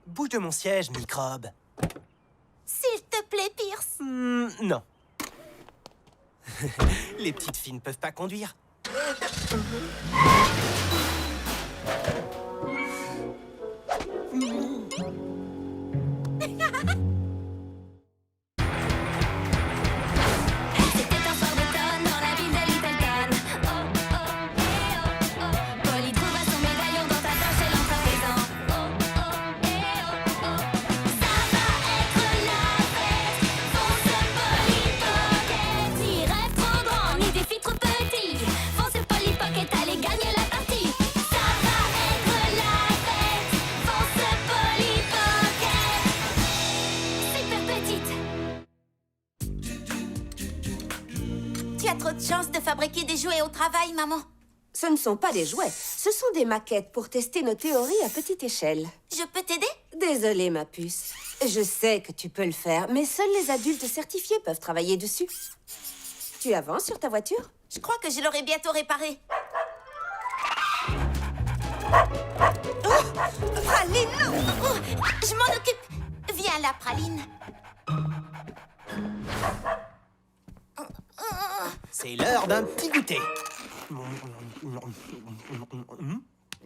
Bouge de mon siège, microbe. S'il te plaît, Pierce. Non. Les petites filles ne peuvent pas conduire. C'était un soir d'automne dans la ville de Littleton. Oh, oh, eh, oh, oh. Polly trouva son médaillon dans ta poche et l'entra présent. Oh, oh, eh, oh, oh. Ça va être la fête. Fonce Polly Pocket. Ni rêve trop grand, ni défi trop petit. Fonce Polly Pocket, allez gagner la partie. Ça va être la fête. Fonce Polly Pocket. Super petite. Tu as trop de chance de fabriquer des jouets au travail, maman. Ce ne sont pas des jouets, ce sont des maquettes pour tester nos théories à petite échelle. Je peux t'aider? Désolée, ma puce. Je sais que tu peux le faire, mais seuls les adultes certifiés peuvent travailler dessus. Tu avances sur ta voiture? Je crois que je l'aurai bientôt réparé. Praline, non! Oh, je m'en occupe. Viens là, Praline. C'est l'heure d'un petit goûter.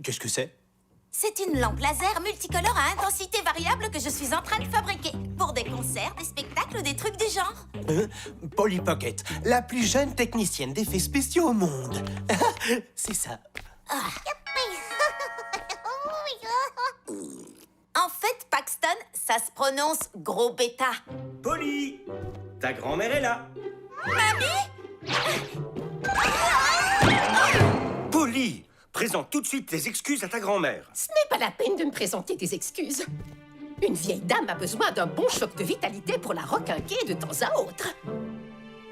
Qu'est-ce que c'est? C'est une lampe laser multicolore à intensité variable que je suis en train de fabriquer. Pour des concerts, des spectacles ou des trucs du genre. Polly Pocket, la plus jeune technicienne d'effets spéciaux au monde. C'est ça. En fait, Paxton, ça se prononce gros bêta. Polly, ta grand-mère est là. Polly, présente tout de suite tes excuses à ta grand-mère. Ce n'est pas la peine de me présenter des excuses. Une vieille dame a besoin d'un bon choc de vitalité pour la requinquer de temps à autre.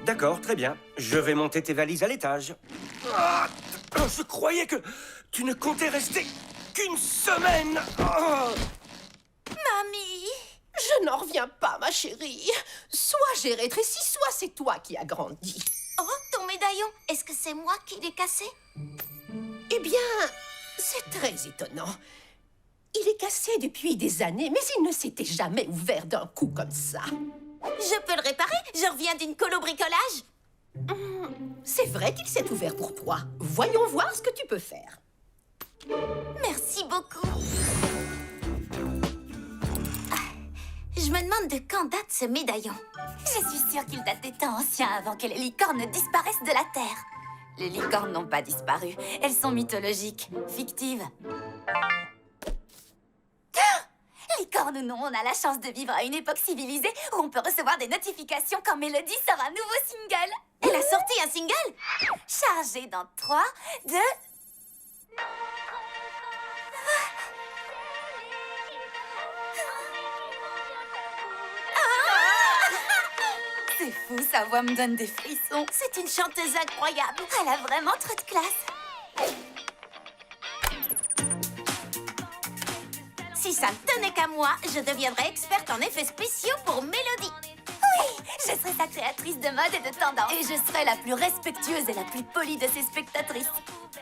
D'accord, très bien. Je vais monter tes valises à l'étage. Ah, je croyais que tu ne comptais rester qu'une semaine. Ah. Mamie! Je n'en reviens pas, ma chérie. Soit j'ai rétréci, soit c'est toi qui as grandi. Oh, ton médaillon! Est-ce que c'est moi qui l'ai cassé? Eh bien, c'est très étonnant. Il est cassé depuis des années, mais il ne s'était jamais ouvert d'un coup comme ça. Je peux le réparer? Je reviens d'une colo bricolage. C'est vrai qu'il s'est ouvert pour toi. Voyons voir ce que tu peux faire. Merci beaucoup. Je me demande de quand date ce médaillon. Je suis sûre qu'il date des temps anciens avant que les licornes ne disparaissent de la Terre. Les licornes n'ont pas disparu. Elles sont mythologiques, fictives. Licorne ou non, on a la chance de vivre à une époque civilisée où on peut recevoir des notifications quand Mélodie sort un nouveau single. Elle a sorti un single chargé dans 3, 2... C'est fou, sa voix me donne des frissons. C'est une chanteuse incroyable. Elle a vraiment trop de classe. Si ça ne tenait qu'à moi, je deviendrais experte en effets spéciaux pour Mélodie. Oui, je serais sa créatrice de mode et de tendance. Et je serais la plus respectueuse et la plus polie de ses spectatrices.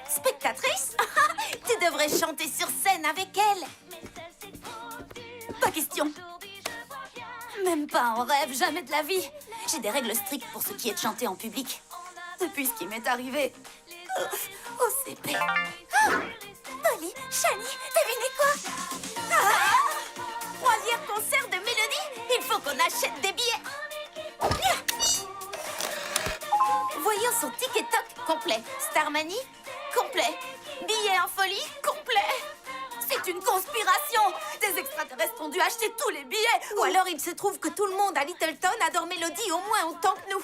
Spectatrice? Tu devrais chanter sur scène avec elle. Pas question. Même pas en rêve, jamais de la vie. J'ai des règles strictes pour ce qui est de chanter en public. Depuis ce qui m'est arrivé au CP. Polly, Shani, devinez quoi? Troisième concert de Mélodie. Il faut qu'on achète des billets. Voyons son TikTok complet. Starmanie, complet. Billets en folie, complet. C'est une conspiration. Des extraterrestres ont dû acheter tous les billets. Ou alors il se trouve que tout le monde à Littleton adore Mélodie au moins autant que nous.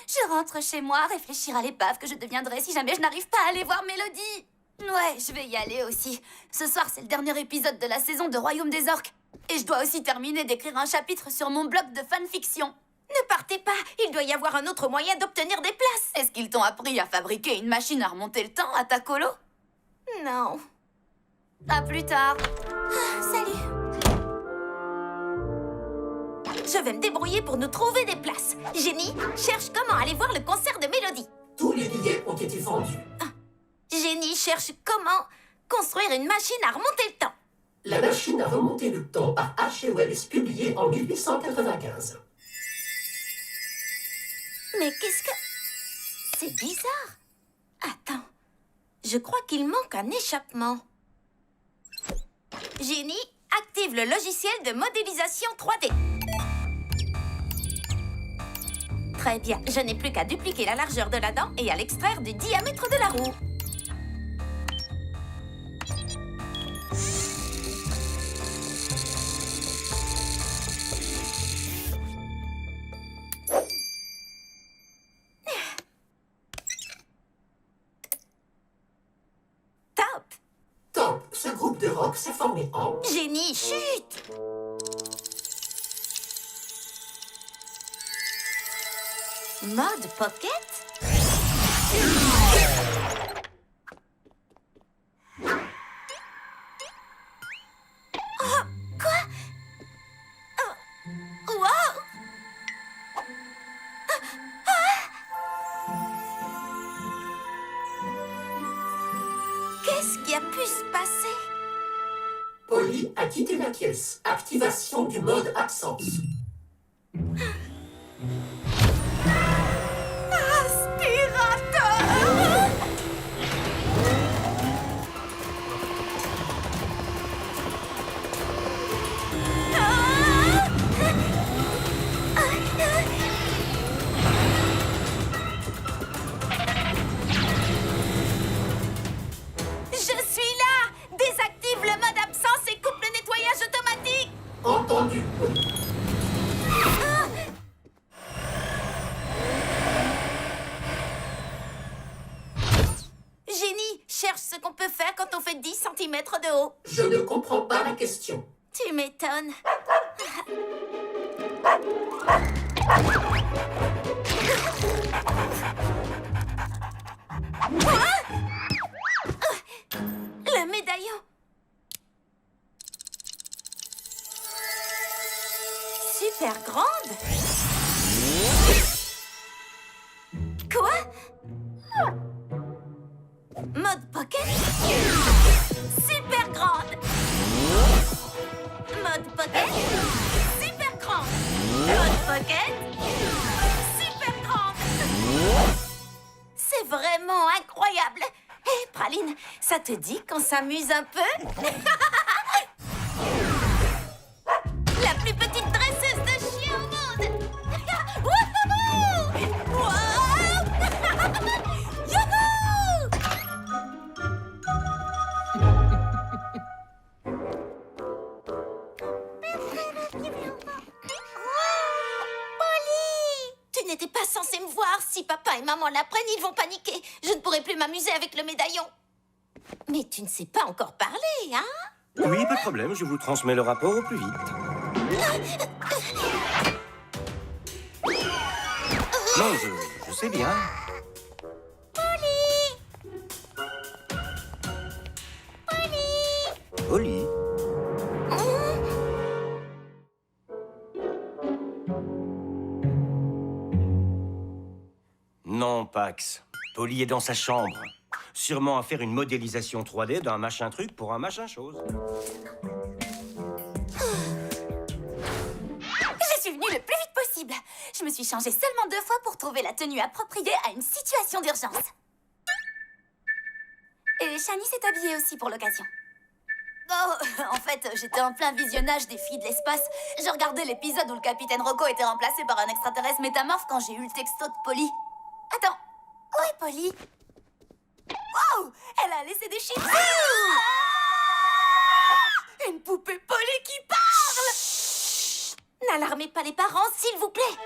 Je rentre chez moi, réfléchir à l'épave que je deviendrai si jamais je n'arrive pas à aller voir Mélodie. Ouais, je vais y aller aussi. Ce soir, c'est le dernier épisode de la saison de Royaume des Orques. Et je dois aussi terminer d'écrire un chapitre sur mon blog de fanfiction. Ne partez pas, il doit y avoir un autre moyen d'obtenir des places. Est-ce qu'ils t'ont appris à fabriquer une machine à remonter le temps à ta colo? Non. À plus tard. Salut. Je vais me débrouiller pour nous trouver des places. Jenny, cherche comment aller voir le concert de Mélodie. Tous les billets ont été vendus. Génie cherche comment construire une machine à remonter le temps. La machine à remonter le temps par H.G. Wells, publiée en 1895. Mais qu'est-ce que... C'est bizarre. Attends, je crois qu'il manque un échappement. Génie, active le logiciel de modélisation 3D. Très bien, je n'ai plus qu'à dupliquer la largeur de la dent et à l'extraire du diamètre de la roue. Top! Top, ce groupe de rock s'est formé en... Génie, chut! Mode Pocket? Oh, quoi? Oh, wow! Qu'est-ce qui a pu se passer? Polly a quitté la pièce. Activation du mode absence. Aspirateur! Je suis là! Désactive le mode absence et coupe le nettoyage automatique! Entendu, Polly. Génie, cherche ce qu'on peut faire quand on fait 10 cm de haut. Je ne comprends pas la question. Tu m'étonnes. Le médaillon. Super grande. Quoi? Mode pocket? Super grande. Mode pocket? Super grande. Mode pocket? Super grande. C'est vraiment incroyable. Hé, Praline, ça te dit qu'on s'amuse un peu? La plus petite dresseuse de chiens au monde! Wouhou! Wow! Youhou! Polly! Tu n'étais pas censée me voir. Si papa et maman l'apprennent, ils vont paniquer. Je ne pourrai plus m'amuser avec le médaillon. Mais tu ne sais pas encore parler, hein? Oui, pas de problème, je vous transmets le rapport au plus vite. Non, je sais bien. Polly. Non, Pax. Polly est dans sa chambre. Sûrement à faire une modélisation 3D d'un machin truc pour un machin chose. Je suis venue le plus vite possible. Je me suis changée seulement 2 fois pour trouver la tenue appropriée à une situation d'urgence. Et Shani s'est habillée aussi pour l'occasion. Oh, en fait, j'étais en plein visionnage des Filles de l'espace. Je regardais l'épisode où le capitaine Rocco était remplacé par un extraterrestre métamorphe quand j'ai eu le texto de Polly. Attends, où est Polly? Wow! Elle a laissé des chiffres. Une poupée Polly qui parle! Chut! N'alarmez pas les parents, s'il vous plaît.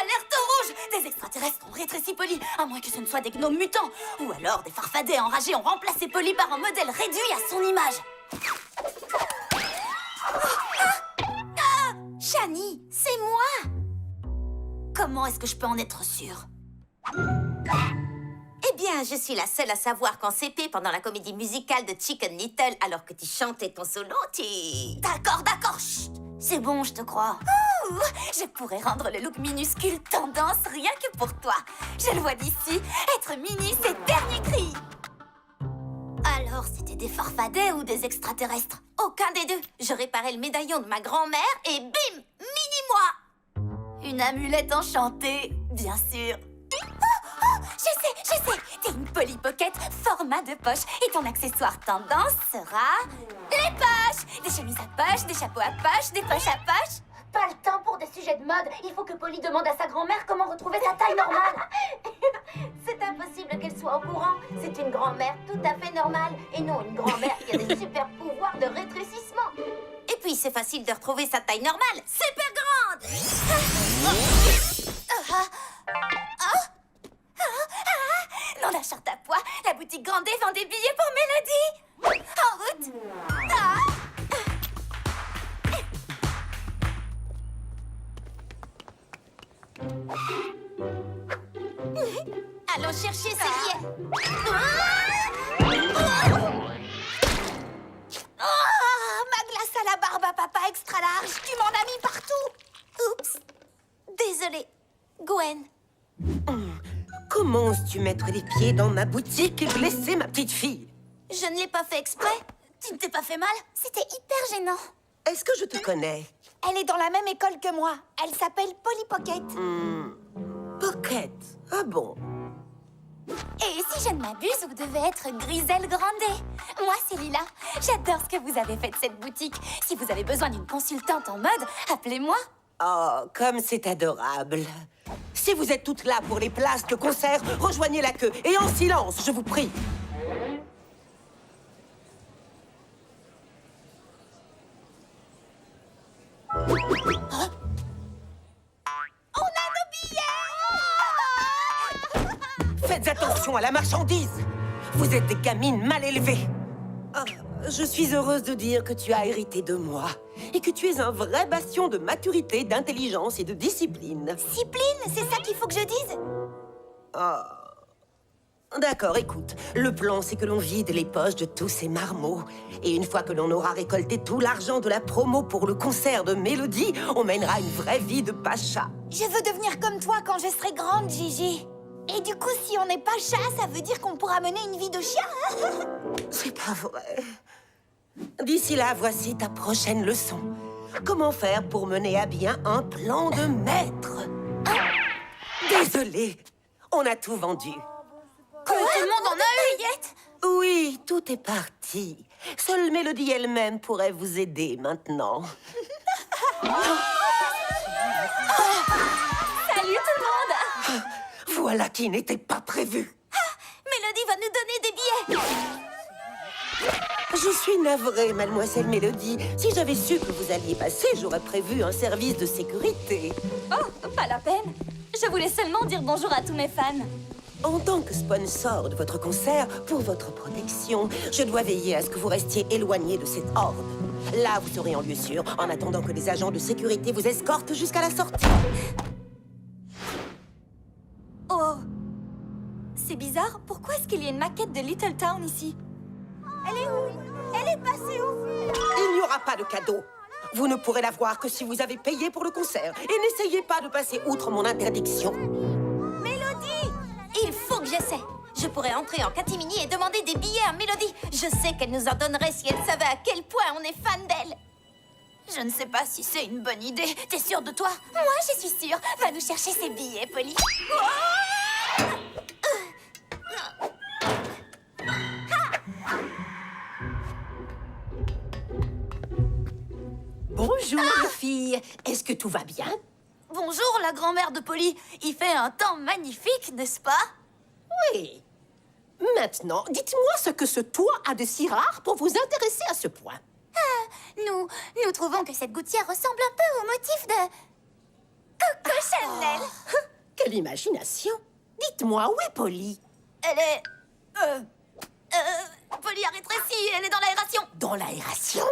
Alerte rouge! Des extraterrestres ont rétréci Polly, à moins que ce ne soit des gnomes mutants. Ou alors des farfadets enragés ont remplacé Polly par un modèle réduit à son image. Shani, c'est moi! Comment est-ce que je peux en être sûre? Eh bien, je suis la seule à savoir qu'en CP, pendant la comédie musicale de Chicken Little, alors que tu chantais ton solo, tu... D'accord, chut! C'est bon, je te crois. Ouh, je pourrais rendre le look minuscule tendance rien que pour toi. Je le vois d'ici. Être mini, c'est dernier cri. Alors, c'était des farfadets ou des extraterrestres? Aucun des deux. Je réparais le médaillon de ma grand-mère et bim, mini-moi. Une amulette enchantée, bien sûr. Je sais. T'es une Polly Pocket format de poche. Et ton accessoire tendance sera... les poches. Des chemises à poche, des chapeaux à poche, des poches à poche. Pas le temps pour des sujets de mode. Il faut que Polly demande à sa grand-mère comment retrouver sa taille normale. C'est impossible qu'elle soit au courant. C'est une grand-mère tout à fait normale. Et non une grand-mère qui a des super pouvoirs de rétrécissement. Et puis, c'est facile de retrouver sa taille normale. Super grande. Dans la charte à pois, la boutique Grandet vend des billets pour Mélodie. En route. Allons chercher ces billets. Ma glace à la barbe à papa extra large. Tu m'en as mis partout. Oups. Désolée, Gwen. Comment oses-tu mettre les pieds dans ma boutique et blesser ma petite fille? Je ne l'ai pas fait exprès. Tu ne t'es pas fait mal? C'était hyper gênant. Est-ce que je te connais? Elle est dans la même école que moi. Elle s'appelle Polly Pocket. Pocket? Ah bon? Et si je ne m'abuse, vous devez être Griselle Grandet. Moi, c'est Lila. J'adore ce que vous avez fait de cette boutique. Si vous avez besoin d'une consultante en mode, appelez-moi. Oh, comme c'est adorable. Si vous êtes toutes là pour les places de concert, rejoignez la queue et en silence, je vous prie. On a nos billets! Faites attention à la marchandise. Vous êtes des gamines mal élevées. Ah, je suis heureuse de dire que tu as hérité de moi et que tu es un vrai bastion de maturité, d'intelligence et de discipline. Discipline, c'est ça qu'il faut que je dise? D'accord, écoute. Le plan, c'est que l'on vide les poches de tous ces marmots. Et une fois que l'on aura récolté tout l'argent de la promo pour le concert de Mélodie, on mènera une vraie vie de pacha. Je veux devenir comme toi quand je serai grande, Gigi. Et du coup, si on n'est pas chat, ça veut dire qu'on pourra mener une vie de chien. C'est pas vrai. D'ici là, voici ta prochaine leçon. Comment faire pour mener à bien un plan de maître? Désolée, on a tout vendu. Tout le monde en a eu, Yette. Oui, tout est parti. Seule Mélodie elle-même pourrait vous aider maintenant. Salut tout le monde. Voilà qui n'était pas prévu. Mélodie va nous donner des billets. Je suis navrée, mademoiselle Mélodie. Si j'avais su que vous alliez passer, j'aurais prévu un service de sécurité. Oh, pas la peine. Je voulais seulement dire bonjour à tous mes fans. En tant que sponsor de votre concert, pour votre protection, je dois veiller à ce que vous restiez éloigné de cette horde. Là, vous serez en lieu sûr, en attendant que les agents de sécurité vous escortent jusqu'à la sortie. Oh, c'est bizarre. Pourquoi est-ce qu'il y a une maquette de Little Town ici? Elle est où? Elle est passée où? Il n'y aura pas de cadeau. Vous ne pourrez la voir que si vous avez payé pour le concert. Et n'essayez pas de passer outre mon interdiction. Mélodie! Il faut que j'essaie. Je pourrais entrer en catimini et demander des billets à Mélodie. Je sais qu'elle nous en donnerait si elle savait à quel point on est fan d'elle. Je ne sais pas si c'est une bonne idée. T'es sûre de toi? Moi, je suis sûre. Va nous chercher ces billets, Polly. Bonjour, les filles. Est-ce que tout va bien? Bonjour, la grand-mère de Polly. Il fait un temps magnifique, n'est-ce pas? Oui. Maintenant, dites-moi ce que ce toit a de si rare pour vous intéresser à ce point. Nous trouvons que cette gouttière ressemble un peu au motif de... Coco Chanel. Quelle imagination! Dites-moi, où est Polly? Elle est... Polly a rétréci, elle est dans l'aération. Dans l'aération?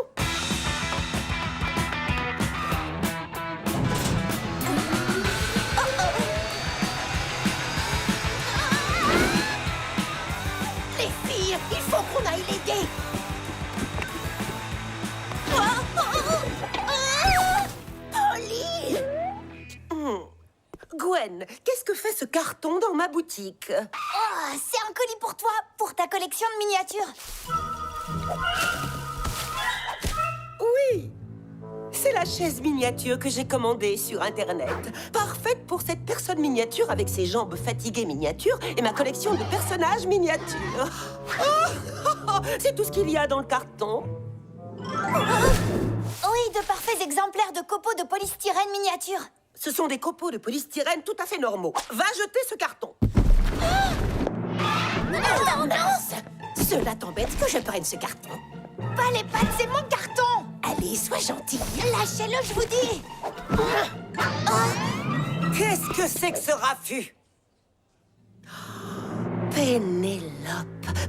Les filles, il faut qu'on aille l'aider. ce carton dans ma boutique. Oh, c'est un colis pour toi, pour ta collection de miniatures. Oui, c'est la chaise miniature que j'ai commandée sur Internet. Parfaite pour cette personne miniature avec ses jambes fatiguées miniatures et ma collection de personnages miniatures. C'est tout ce qu'il y a dans le carton. Oui, de parfaits exemplaires de copeaux de polystyrène miniature. Ce sont des copeaux de polystyrène tout à fait normaux. Va jeter ce carton. Non, mince! Cela t'embête que je prenne ce carton? Pas les pattes, c'est mon carton! Allez, sois gentil. Lâchez-le, je vous dis! Qu'est-ce que c'est que ce raffut? Pénélope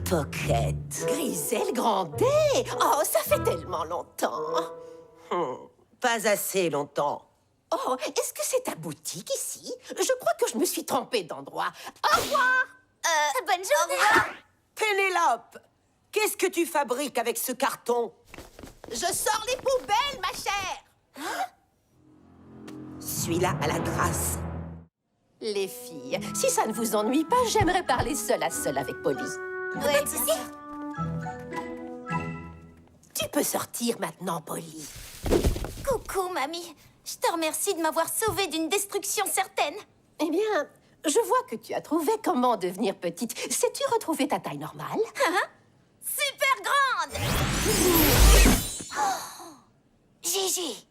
Pocket. Griselle Grandet. Oh, ça fait tellement longtemps. Pas assez longtemps. Oh, est-ce que c'est ta boutique ici? Je crois que je me suis trompée d'endroit. Au revoir. Bonne journée! Pénélope, qu'est-ce que tu fabriques avec ce carton? Je sors les poubelles, ma chère. Suis-la à la grâce. Les filles, si ça ne vous ennuie pas, j'aimerais parler seule à seule avec Polly. Ouais, tu sais. Tu peux sortir maintenant, Polly. Coucou, mamie. Je te remercie de m'avoir sauvée d'une destruction certaine. Eh bien, je vois que tu as trouvé comment devenir petite. Sais-tu retrouver ta taille normale? Super grande! Oh, Gigi!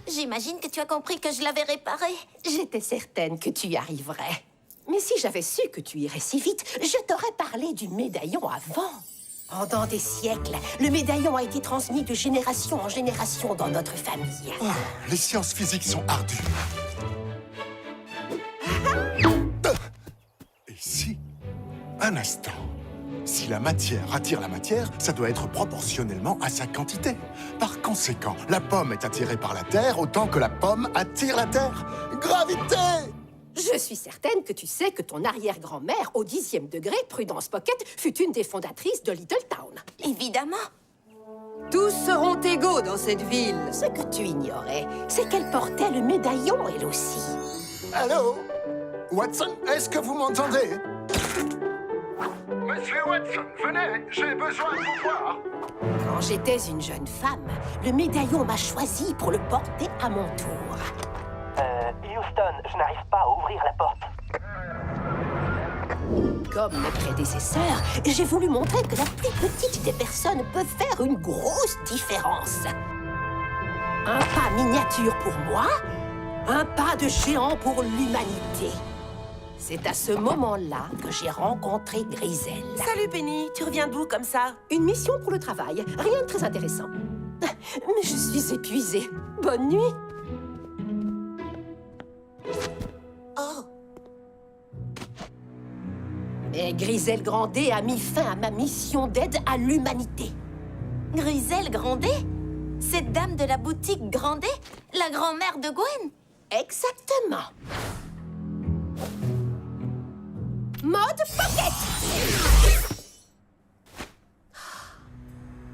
J'imagine que tu as compris que je l'avais réparé. J'étais certaine que tu y arriverais. Mais si j'avais su que tu irais si vite, je t'aurais parlé du médaillon avant. Pendant des siècles, le médaillon a été transmis de génération en génération dans notre famille. Oh, les sciences physiques sont ardues. Et si, un instant, si la matière attire la matière, ça doit être proportionnellement à sa quantité. Par conséquent, la pomme est attirée par la Terre autant que la pomme attire la Terre. Gravité! Je suis certaine que tu sais que ton arrière-grand-mère, au 10e degré, Prudence Pocket, fut une des fondatrices de Little Town. Évidemment. Tous seront égaux dans cette ville. Ce que tu ignorais, c'est qu'elle portait le médaillon, elle aussi. Allô? Watson, est-ce que vous m'entendez? Monsieur Watson, venez, j'ai besoin de vous voir. Quand j'étais une jeune femme, le médaillon m'a choisi pour le porter à mon tour. Houston, je n'arrive pas à ouvrir la porte. Comme mes prédécesseurs, j'ai voulu montrer que la plus petite des personnes peut faire une grosse différence. Un pas miniature pour moi, un pas de géant pour l'humanité. C'est à ce moment-là que j'ai rencontré Griselle. Salut Penny, tu reviens d'où comme ça? Une mission pour le travail, rien de très intéressant. Mais je suis épuisée. Bonne nuit. Oh. Mais Griselle Grandet a mis fin à ma mission d'aide à l'humanité. Griselle Grandet? Cette dame de la boutique Grandet? La grand-mère de Gwen? Exactement. Mode Pocket!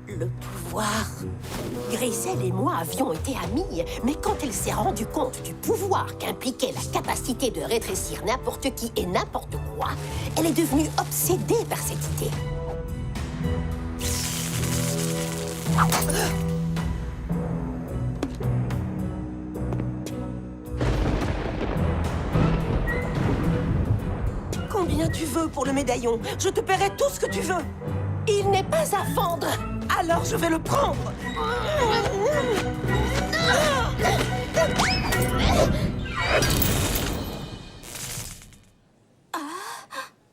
Le pouvoir. Griselle et moi avions été amies, mais quand elle s'est rendue compte du pouvoir qu'impliquait la capacité de rétrécir n'importe qui et n'importe quoi, elle est devenue obsédée par cette idée. Combien tu veux pour le médaillon? Je te paierai tout ce que tu veux. Il n'est pas à vendre. Alors je vais le prendre.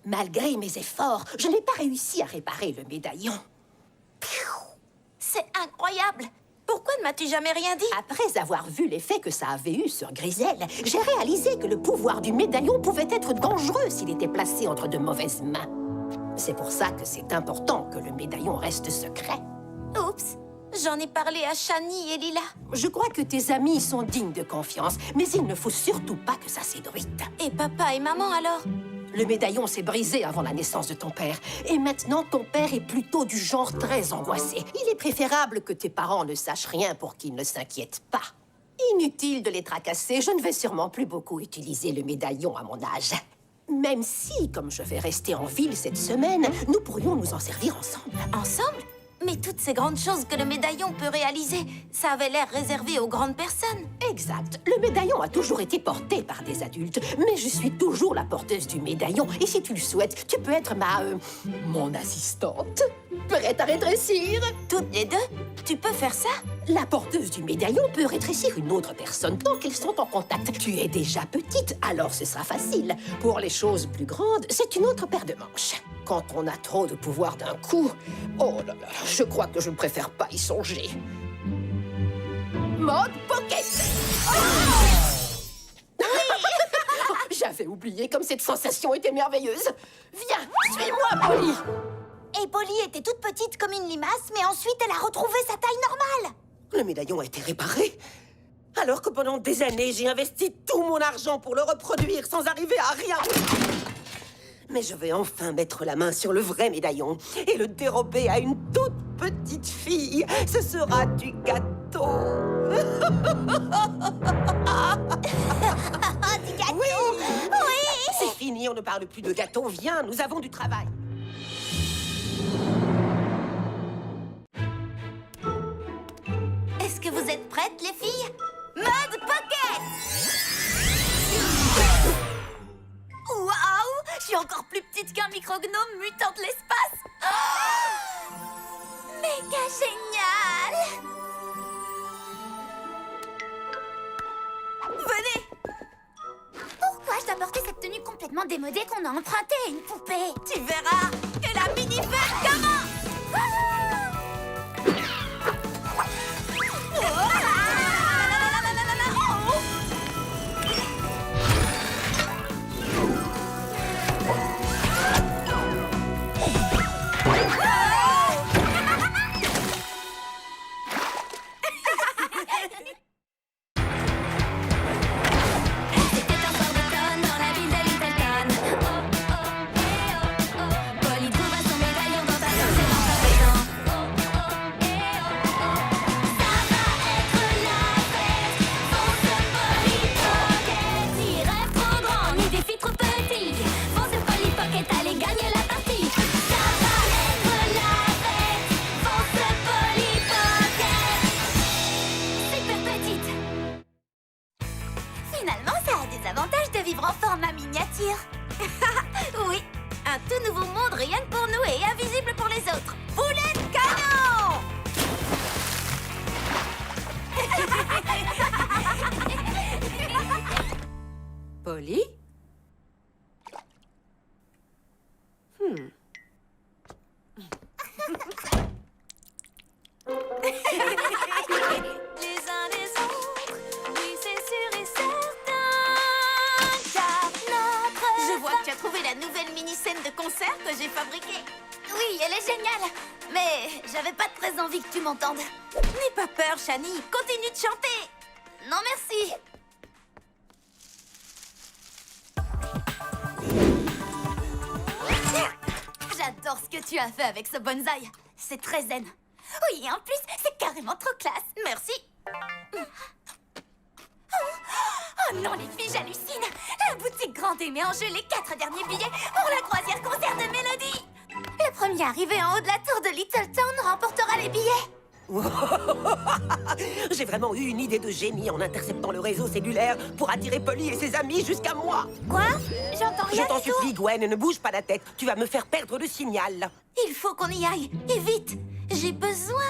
Malgré mes efforts, je n'ai pas réussi à réparer le médaillon. C'est incroyable! Pourquoi ne m'as-tu jamais rien dit? Après avoir vu l'effet que ça avait eu sur Griselle, j'ai réalisé que le pouvoir du médaillon pouvait être dangereux s'il était placé entre de mauvaises mains. C'est pour ça que c'est important que le médaillon reste secret. Oups! J'en ai parlé à Shani et Lila. Je crois que tes amis sont dignes de confiance, mais il ne faut surtout pas que ça s'ébruite. Et papa et maman, alors? Le médaillon s'est brisé avant la naissance de ton père. Et maintenant, ton père est plutôt du genre très angoissé. Il est préférable que tes parents ne sachent rien pour qu'ils ne s'inquiètent pas. Inutile de les tracasser, je ne vais sûrement plus beaucoup utiliser le médaillon à mon âge. Même si, comme je vais rester en ville cette semaine, nous pourrions nous en servir ensemble. Ensemble? Mais toutes ces grandes choses que le médaillon peut réaliser, ça avait l'air réservé aux grandes personnes. Exact. Le médaillon a toujours été porté par des adultes, mais je suis toujours la porteuse du médaillon. Et si tu le souhaites, tu peux être mon assistante. Prête à rétrécir? Toutes les deux? Tu peux faire ça? La porteuse du médaillon peut rétrécir une autre personne tant qu'elles sont en contact. Tu es déjà petite, alors ce sera facile. Pour les choses plus grandes, c'est une autre paire de manches. Quand on a trop de pouvoir d'un coup, oh là là, je crois que je ne préfère pas y songer. Mode pocket! J'avais oublié comme cette sensation était merveilleuse. Viens, suis-moi, Polly. Et Polly était toute petite comme une limace, mais ensuite elle a retrouvé sa taille normale. Le médaillon a été réparé. Alors que pendant des années, j'ai investi tout mon argent pour le reproduire sans arriver à rien. Mais je vais enfin mettre la main sur le vrai médaillon et le dérober à une toute petite fille. Ce sera du gâteau. Du gâteau? Oui! C'est fini, on ne parle plus de gâteau. Viens, nous avons du travail. Est-ce que vous êtes prêtes, les filles? Mode pocket! Waouh! Je suis encore plus petite qu'un micro-gnome mutant de l'espace! Oh, méga génial! Venez! Pourquoi je dois porter cette tenue complètement démodée qu'on a empruntée à une poupée? Tu verras que la mini-fête commence! Finalement, ça a des avantages de vivre en format miniature. Oui, un tout nouveau monde rien que pour nous et invisible pour les autres. Boulet de canon! Polly? Les uns les autres, oui c'est sûr et certain, car notre... Je vois que tu as trouvé la nouvelle mini-scène de concert que j'ai fabriquée. Oui, elle est géniale, mais j'avais pas très envie que tu m'entendes. N'aie pas peur, Shani, continue de chanter. Non, merci. J'adore ce que tu as fait avec ce bonsaï. C'est très zen. Oui, et en plus, c'est carrément trop classe. Merci. Oh non, les filles, j'hallucine. La boutique Grande Aimée en jeu les 4 derniers billets pour la croisière concert de Mélodie. Le premier arrivé en haut de la tour de Little Town remportera les billets. J'ai vraiment eu une idée de génie en interceptant le réseau cellulaire pour attirer Polly et ses amis jusqu'à moi. Quoi? J'entends rien Je t'en du tout. supplie, Gwen, ne bouge pas la tête. Tu vas me faire perdre le signal. Il faut qu'on y aille, et vite. J'ai besoin...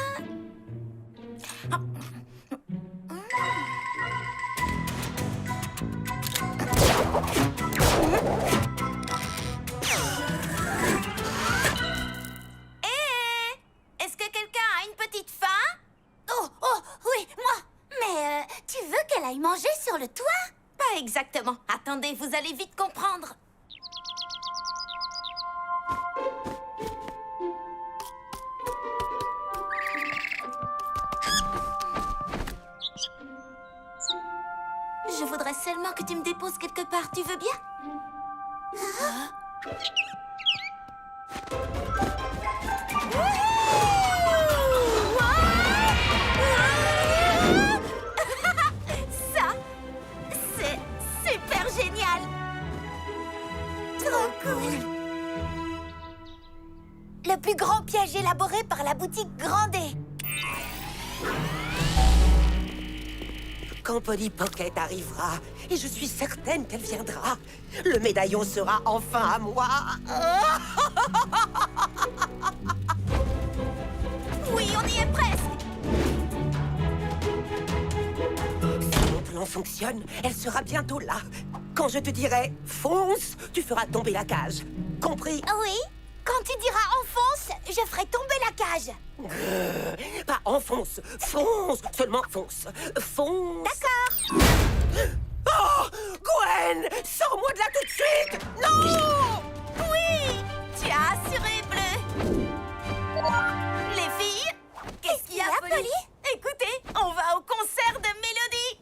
Est-ce que quelqu'un a une petite faim? Oh, oui, moi. Mais tu veux qu'elle aille manger sur le toit? Pas exactement. Attendez, vous allez vite comprendre. Je voudrais seulement que tu me déposes quelque part. Tu veux bien? maquillage élaboré par la boutique Grandet. Quand Polly Pocket arrivera, et je suis certaine qu'elle viendra, le médaillon sera enfin à moi. Oui, on y est presque. Si mon plan fonctionne, elle sera bientôt là. Quand je te dirai « fonce », tu feras tomber la cage. Compris? Oui, quand tu diras enfonce, je ferai tomber la cage. Pas enfonce, fonce, seulement fonce. Fonce. D'accord. Oh, Gwen, sors-moi de là tout de suite. Non! Oui, tu as assuré, Bleu. Les filles, qu'est-ce qu'il y a, Polly? Écoutez, on va au concert de Mélodie.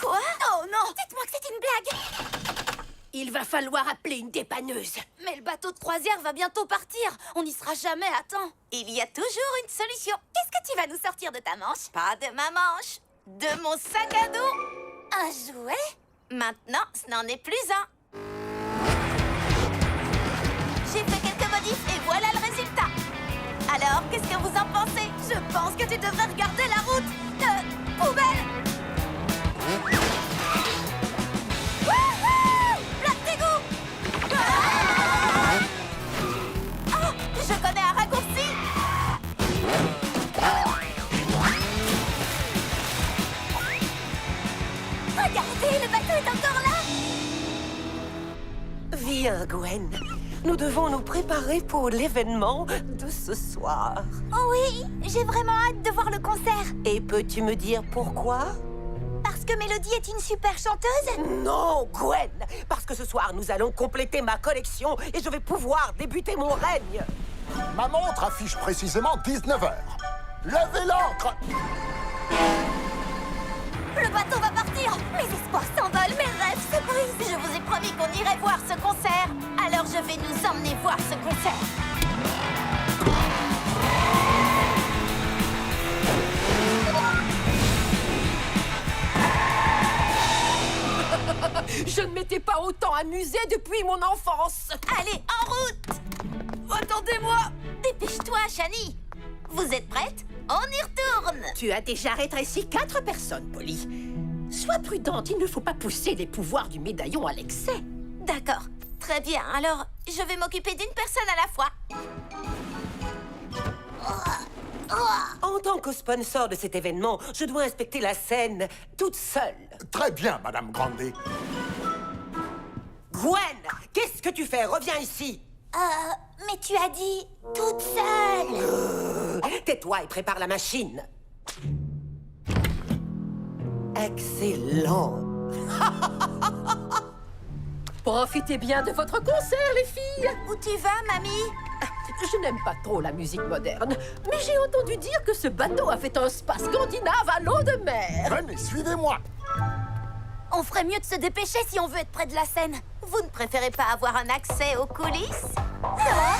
Quoi? Oh non! Dites-moi que c'est une blague! Il va falloir appeler une dépanneuse. Mais le bateau de croisière va bientôt partir. On n'y sera jamais à temps. Il y a toujours une solution. Qu'est-ce que tu vas nous sortir de ta manche? Pas de ma manche. De mon sac à dos. Un jouet? Maintenant, ce n'en est plus un. J'ai fait quelques modifs et voilà le résultat. Alors, qu'est-ce que vous en pensez? Je pense que tu devrais regarder la route de poubelle. Wouhou! Plaque d'égout! Ah! Oh, je connais un raccourci! Regardez, le bateau est encore là! Viens, Gwen. Nous devons nous préparer pour l'événement de ce soir. Oh oui, j'ai vraiment hâte de voir le concert. Et peux-tu me dire pourquoi? Parce que Mélodie est une super chanteuse? Non, Gwen! Parce que ce soir, nous allons compléter ma collection et je vais pouvoir débuter mon règne. Ma montre affiche précisément 19h. Levez l'ancre! Le bateau va partir. Mes espoirs s'envolent, mes rêves se brisent. Je vous ai promis qu'on irait voir ce concert. Alors je vais nous emmener voir ce concert. Je ne m'étais pas autant amusée depuis mon enfance. Allez, en route! Attendez-moi. Dépêche-toi, Shani. Vous êtes prête? On y retourne. Tu as déjà rétréci 4 personnes, Polly. Sois prudente, il ne faut pas pousser les pouvoirs du médaillon à l'excès. D'accord. Très bien. Alors, je vais m'occuper d'une personne à la fois. En tant que sponsor de cet événement, je dois inspecter la scène toute seule. Très bien, Madame Grandet. Gwen, qu'est-ce que tu fais? Reviens ici. Mais tu as dit toute seule. Tais-toi et prépare la machine. Excellent. Profitez bien de votre concert, les filles. Où tu vas, mamie? Je n'aime pas trop la musique moderne, mais j'ai entendu dire que ce bateau a fait un spa scandinave à l'eau de mer. Venez, suivez-moi. On ferait mieux de se dépêcher si on veut être près de la scène. Vous ne préférez pas avoir un accès aux coulisses? Là,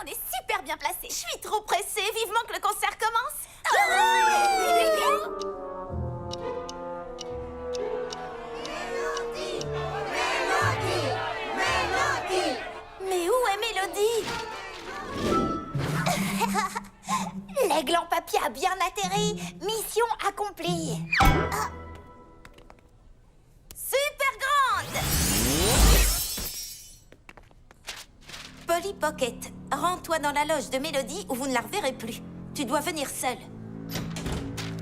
on est super bien placés. Je suis trop pressée. Vivement que le concert commence. Mais où est Mélodie? L'aigle en papier a bien atterri. Mission accomplie. Ah. Super grande. Polly Pocket, rends-toi dans la loge de Mélodie ou vous ne la reverrez plus. Tu dois venir seule.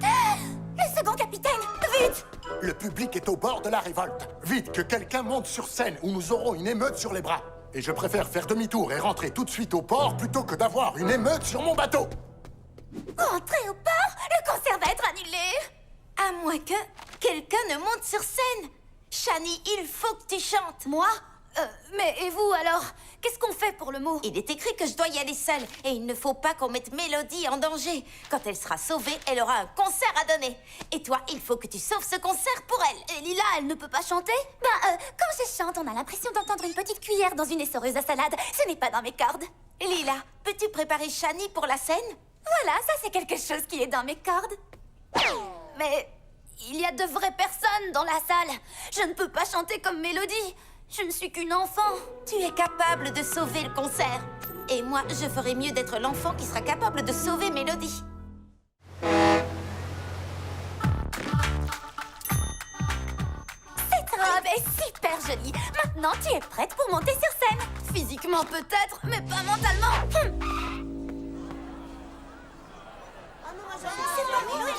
Le second capitaine, vite! Le public est au bord de la révolte. Vite, que quelqu'un monte sur scène ou nous aurons une émeute sur les bras. Et je préfère faire demi-tour et rentrer tout de suite au port plutôt que d'avoir une émeute sur mon bateau. Rentrer au port? Le concert va être annulé. À moins que quelqu'un ne monte sur scène. Shani, il faut que tu chantes. Moi? Mais et vous alors? Qu'est-ce qu'on fait pour le mot? Il est écrit que je dois y aller seule. Et il ne faut pas qu'on mette Mélodie en danger. Quand elle sera sauvée, elle aura un concert à donner. Et toi, il faut que tu sauves ce concert pour elle. Et Lila, elle ne peut pas chanter? Quand je chante, on a l'impression d'entendre une petite cuillère dans une essoreuse à salade. Ce n'est pas dans mes cordes. Lila, peux-tu préparer Shani pour la scène? Voilà, ça c'est quelque chose qui est dans mes cordes. Mais il y a de vraies personnes dans la salle. Je ne peux pas chanter comme Mélodie. Je ne suis qu'une enfant. Tu es capable de sauver le concert. Et moi, je ferais mieux d'être l'enfant qui sera capable de sauver Mélodie. Cette robe est super jolie. Maintenant, tu es prête pour monter sur scène. Physiquement peut-être, mais pas mentalement. C'est pas Mélodie.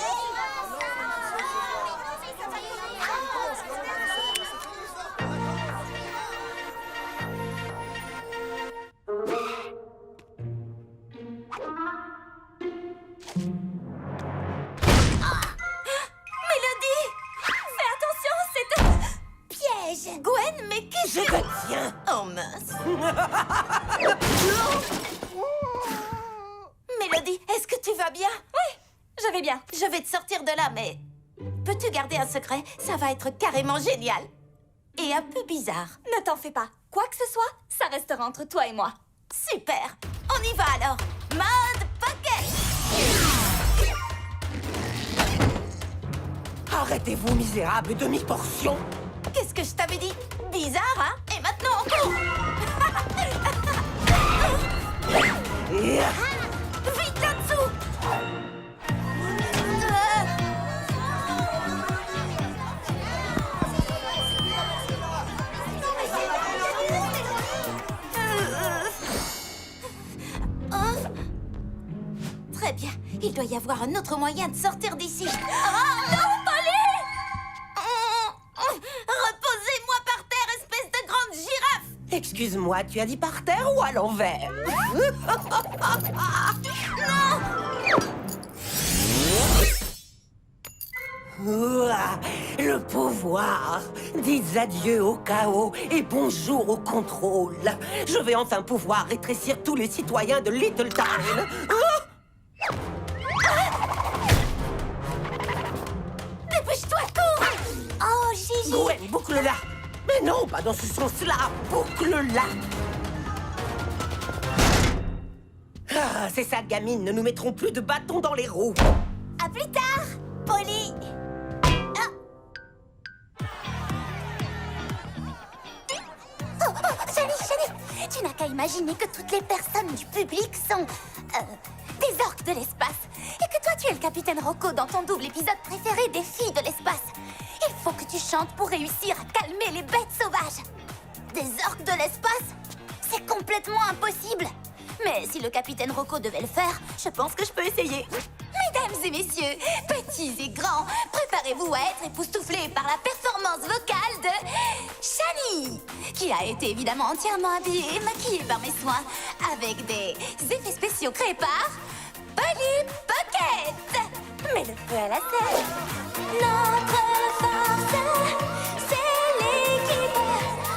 Gwen, mais qu'est-ce que... Je te tiens. Oh mince. Mélodie, est-ce que tu vas bien? Oui, je vais bien. Je vais te sortir de là, mais... Peux-tu garder un secret? Ça va être carrément génial. Et un peu bizarre. Ne t'en fais pas. Quoi que ce soit, ça restera entre toi et moi. Super. On y va alors. Mode pocket. Arrêtez-vous, misérable demi-portion. Qu'est-ce que je t'avais dit? Bizarre, hein? Et maintenant, on court. Vite là-dessous. Très bien. Il doit y avoir un autre moyen de sortir d'ici. Oh non, Polly! Reposez-moi par terre, espèce de grande girafe! Excuse-moi, tu as dit par terre ou à l'envers? Ouah, le pouvoir. Dites adieu au chaos et bonjour au contrôle. Je vais enfin pouvoir rétrécir tous les citoyens de Little Town. Dépêche-toi, cours! Oh, Gigi! Gwen, boucle-la. Mais non, pas dans ce sens-là. Boucle-la. Ah, c'est ça, gamine. Ne nous mettrons plus de bâtons dans les roues. À plus tard, Polly! Shani, tu n'as qu'à imaginer que toutes les personnes du public sont... des orques de l'espace. Et que toi, tu es le capitaine Rocco dans ton double épisode préféré des filles de l'espace. Il faut que tu chantes pour réussir à calmer les bêtes sauvages. Des orques de l'espace? C'est complètement impossible. Mais si le capitaine Rocco devait le faire, je pense que je peux essayer. Mesdames et messieurs, petits et grands, préparez-vous à être époustouflés par la performance vocale de Shani, qui a été évidemment entièrement habillée et maquillée par mes soins, avec des effets spéciaux créés par Polly Pocket. Mets le feu à la terre. Notre force, c'est l'équipe.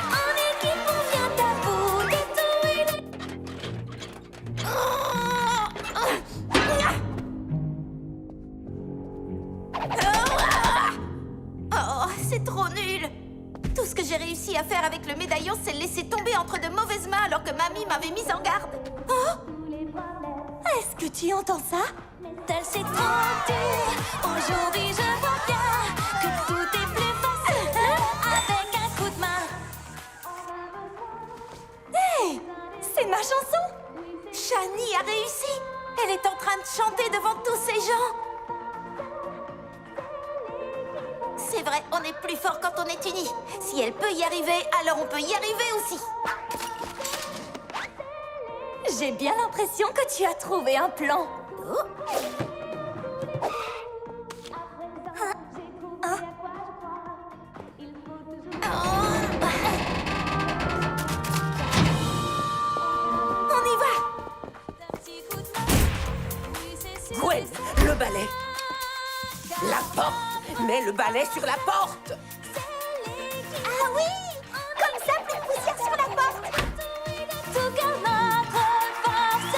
En équipe, on vient à bout de tout. Oh, c'est trop nul. Tout ce que j'ai réussi à faire avec le médaillon, c'est le laisser tomber entre de mauvaises mains alors que mamie m'avait mise en garde. Oh! Est-ce que tu entends ça? Tel c'est trop dur. Aujourd'hui, je vois bien que tout est plus facile avec un coup de main. Hey! C'est ma chanson! Shani a réussi! Elle est en train de chanter devant tous ces gens! C'est vrai, on est plus fort quand on est unis. Si elle peut y arriver, alors on peut y arriver aussi. J'ai bien l'impression que tu as trouvé un plan. On y va. Gwen, le balai. La porte. Mets le balai sur la porte. Ah oui! Comme ça, plus de poussière sur la porte. Tout comme notre force,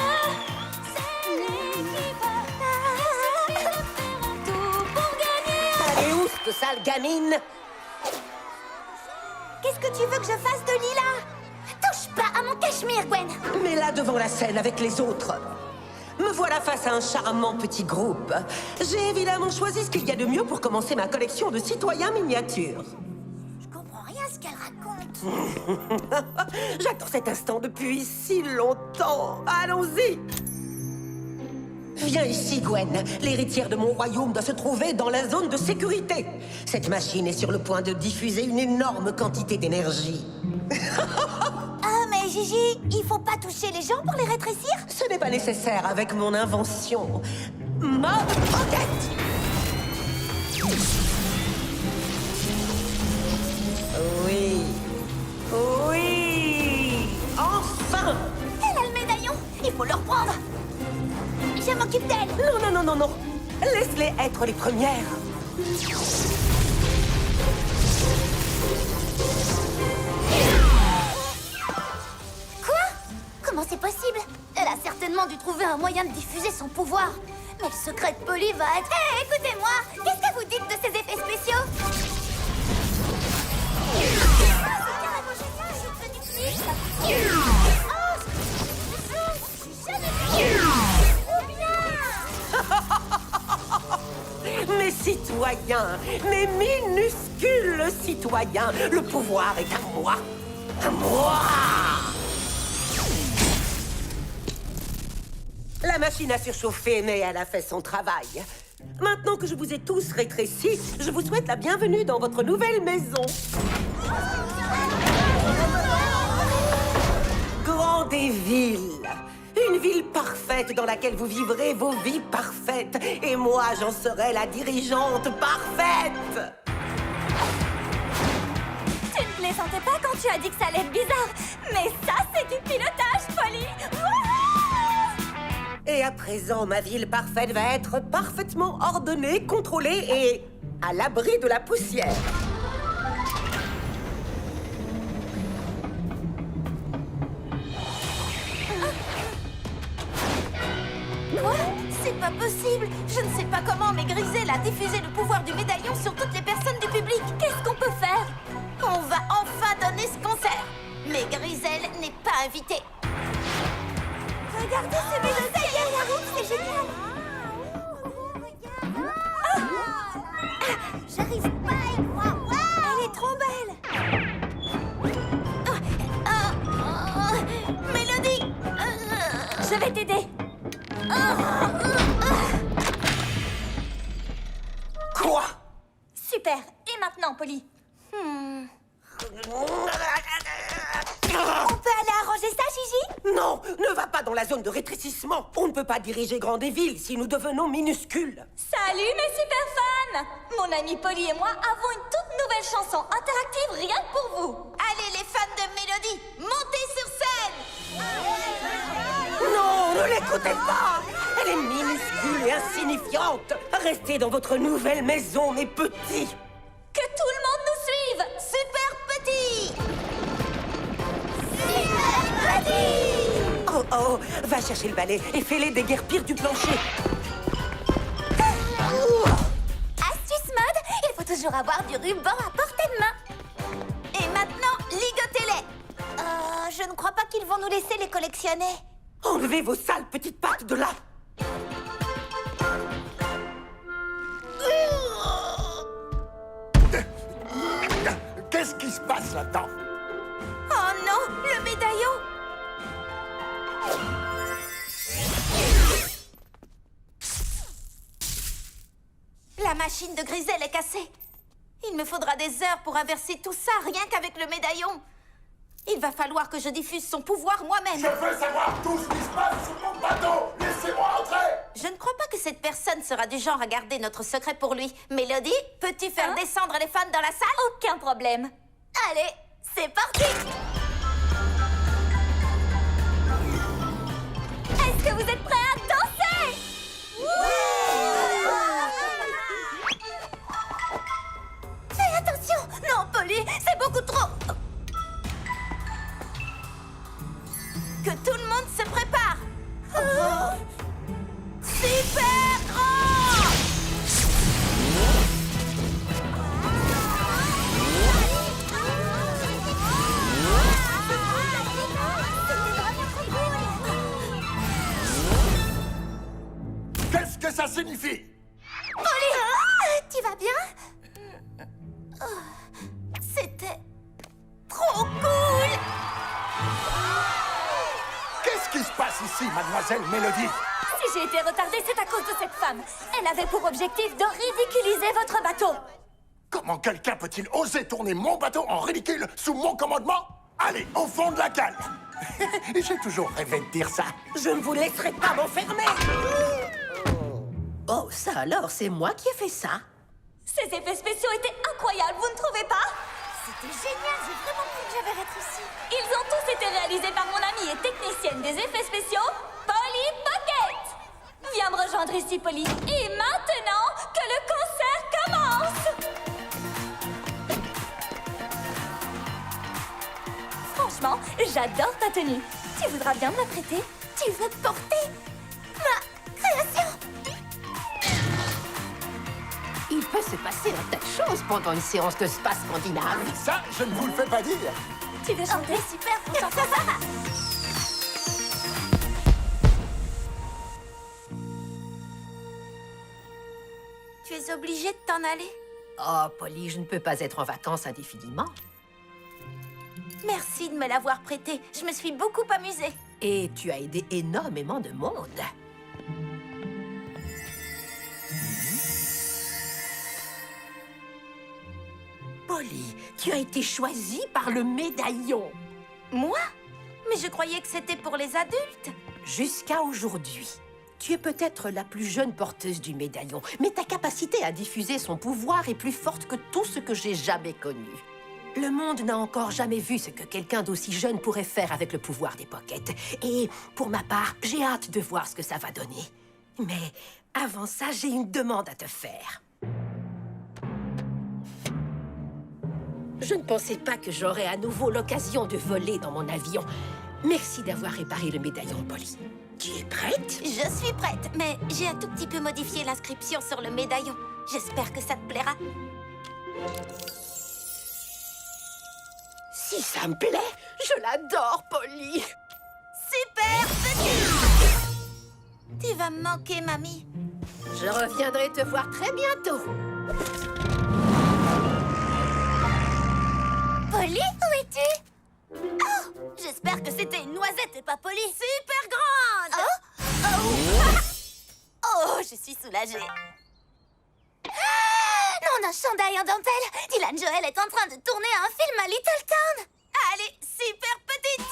c'est l'équipe. Tout pour gagner. Allez, où cette sale gamine? Qu'est-ce que tu veux que je fasse de Lila? Touche pas à mon Cachemire, Gwen. Mais là, devant la scène, avec les autres, me voilà face à un charmant petit groupe. J'ai évidemment choisi ce qu'il y a de mieux pour commencer ma collection de citoyens miniatures. Je comprends rien à ce qu'elle raconte. J'attends cet instant depuis si longtemps. Allons-y. Viens ici, Gwen. L'héritière de mon royaume doit se trouver dans la zone de sécurité. Cette machine est sur le point de diffuser une énorme quantité d'énergie. Ah, mais Gigi, il faut pas toucher les gens pour les rétrécir? Ce n'est pas nécessaire avec mon invention. Mode roquette. Oui. Oui. Enfin. Elle a le médaillon. Il faut le reprendre. Je m'occupe d'elle. Non, non, non, non, non. Laisse-les être les premières. Quoi? Comment c'est possible? Elle a certainement dû trouver un moyen de diffuser son pouvoir. Mais le secret de Polly va être... Hé, écoutez-moi! Qu'est-ce que vous dites de ces effets spéciaux? C'est carrément génial, je fais du clic. Oh, je suis jamais vue. Trop bien! Mes citoyens, mes minuscules citoyens, le pouvoir est à moi. À moi! La machine a surchauffé, mais elle a fait son travail. Maintenant que je vous ai tous rétrécis, je vous souhaite la bienvenue dans votre nouvelle maison. Grande ville. Une ville parfaite dans laquelle vous vivrez vos vies parfaites. Et moi, j'en serai la dirigeante parfaite. Tu ne plaisantais pas quand tu as dit que ça allait être bizarre. Mais ça, c'est du pilotage, Polly. Et à présent, ma ville parfaite va être parfaitement ordonnée, contrôlée et à l'abri de la poussière. Quoi? C'est pas possible. Je ne sais pas comment, mais Grisel a diffusé le pouvoir du médaillon sur toutes les personnes du public. Qu'est-ce qu'on peut faire? On va enfin donner ce concert. Mais Grisel n'est pas invitée. Regardez ce médaillon derrière la route, c'est génial. J'arrive pas à y croire. Elle est trop belle. Mélodie, je vais t'aider. Quoi? Super. Et maintenant, Polly? On peut aller arranger ça, Gigi? Non, ne va pas dans la zone de rétrécissement. On ne peut pas diriger Grandeville si nous devenons minuscules. Salut mes super fans! Mon amie Polly et moi avons une toute nouvelle chanson interactive rien que pour vous. Allez les fans de Mélodie, montez sur scène! Non, ne l'écoutez pas. Elle est minuscule et insignifiante. Restez dans votre nouvelle maison, mes petits. Que tout le monde nous suive! Super petit! Super petit! Oh, oh, va chercher le balai et fais-les déguerpir du plancher. Astuce mode, il faut toujours avoir du ruban à portée de main. Et maintenant, ligotez-les. Je ne crois pas qu'ils vont nous laisser les collectionner. Enlevez vos sales petites pattes de là. Qu'est-ce qui se passe là-dedans? Oh non, le médaillon! La machine de Grisel est cassée. Il me faudra des heures pour inverser tout ça, rien qu'avec le médaillon. Il va falloir que je diffuse son pouvoir moi-même. Je veux savoir tout ce qui se passe sur mon bateau. Laissez-moi entrer. Je ne crois pas que cette personne sera du genre à garder notre secret pour lui. Mélodie, peux-tu faire descendre les fans dans la salle? Aucun problème. Allez, c'est parti! Est-ce que vous êtes prêts à danser? Fais attention! Non, Polly, c'est beaucoup trop! Que tout le monde se prépare! Super grand! que ça signifie? Tu vas bien? C'était trop cool! Qu'est-ce qui se passe ici, mademoiselle Mélodie? Si j'ai été retardée, c'est à cause de cette femme. Elle avait pour objectif de ridiculiser votre bateau. Comment quelqu'un peut-il oser tourner mon bateau en ridicule sous mon commandement? Allez, au fond de la cale! J'ai toujours rêvé de dire ça. Je ne vous laisserai pas m'enfermer. Oh, ça alors, c'est moi qui ai fait ça. Ces effets spéciaux étaient incroyables, vous ne trouvez pas? C'était génial, j'ai vraiment cru que j'avais rétréci. Ils ont tous été réalisés par mon amie et technicienne des effets spéciaux, Polly Pocket. Viens me rejoindre ici, Polly. Et maintenant, que le concert commence. Franchement, j'adore ta tenue. Tu voudras bien me la prêter? Tu veux porter ma création? Il peut se passer un tas de choses pendant une séance de spa scandinave. Ça, je ne vous le fais pas dire. Tu veux chanter? Super, pour chanter ça. Tu es obligée de t'en aller? Oh, Polly, je ne peux pas être en vacances indéfiniment. Merci de me l'avoir prêté. Je me suis beaucoup amusée. Et tu as aidé énormément de monde. Polly, tu as été choisie par le médaillon. Moi? Mais je croyais que c'était pour les adultes. Jusqu'à aujourd'hui. Tu es peut-être la plus jeune porteuse du médaillon, mais ta capacité à diffuser son pouvoir est plus forte que tout ce que j'ai jamais connu. Le monde n'a encore jamais vu ce que quelqu'un d'aussi jeune pourrait faire avec le pouvoir des Pockets. Et pour ma part, j'ai hâte de voir ce que ça va donner. Mais avant ça, j'ai une demande à te faire. Je ne pensais pas que j'aurais à nouveau l'occasion de voler dans mon avion. Merci d'avoir réparé le médaillon, Polly. Tu es prête? Je suis prête, mais j'ai un tout petit peu modifié l'inscription sur le médaillon. J'espère que ça te plaira. Si ça me plaît, je l'adore, Polly. Super petit! Tu vas me manquer, mamie. Je reviendrai te voir très bientôt. Polly, où es-tu? Oh, j'espère que c'était une noisette et pas Polly. Super grande! Oh, je suis soulagée. Non, un chandail en dentelle. Dylan Joel est en train de tourner un film à Littleton. Allez, super petite.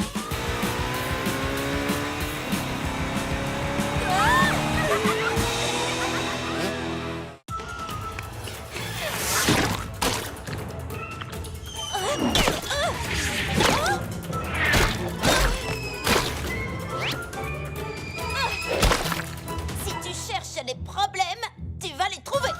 Si tu cherches les problèmes, tu vas les trouver.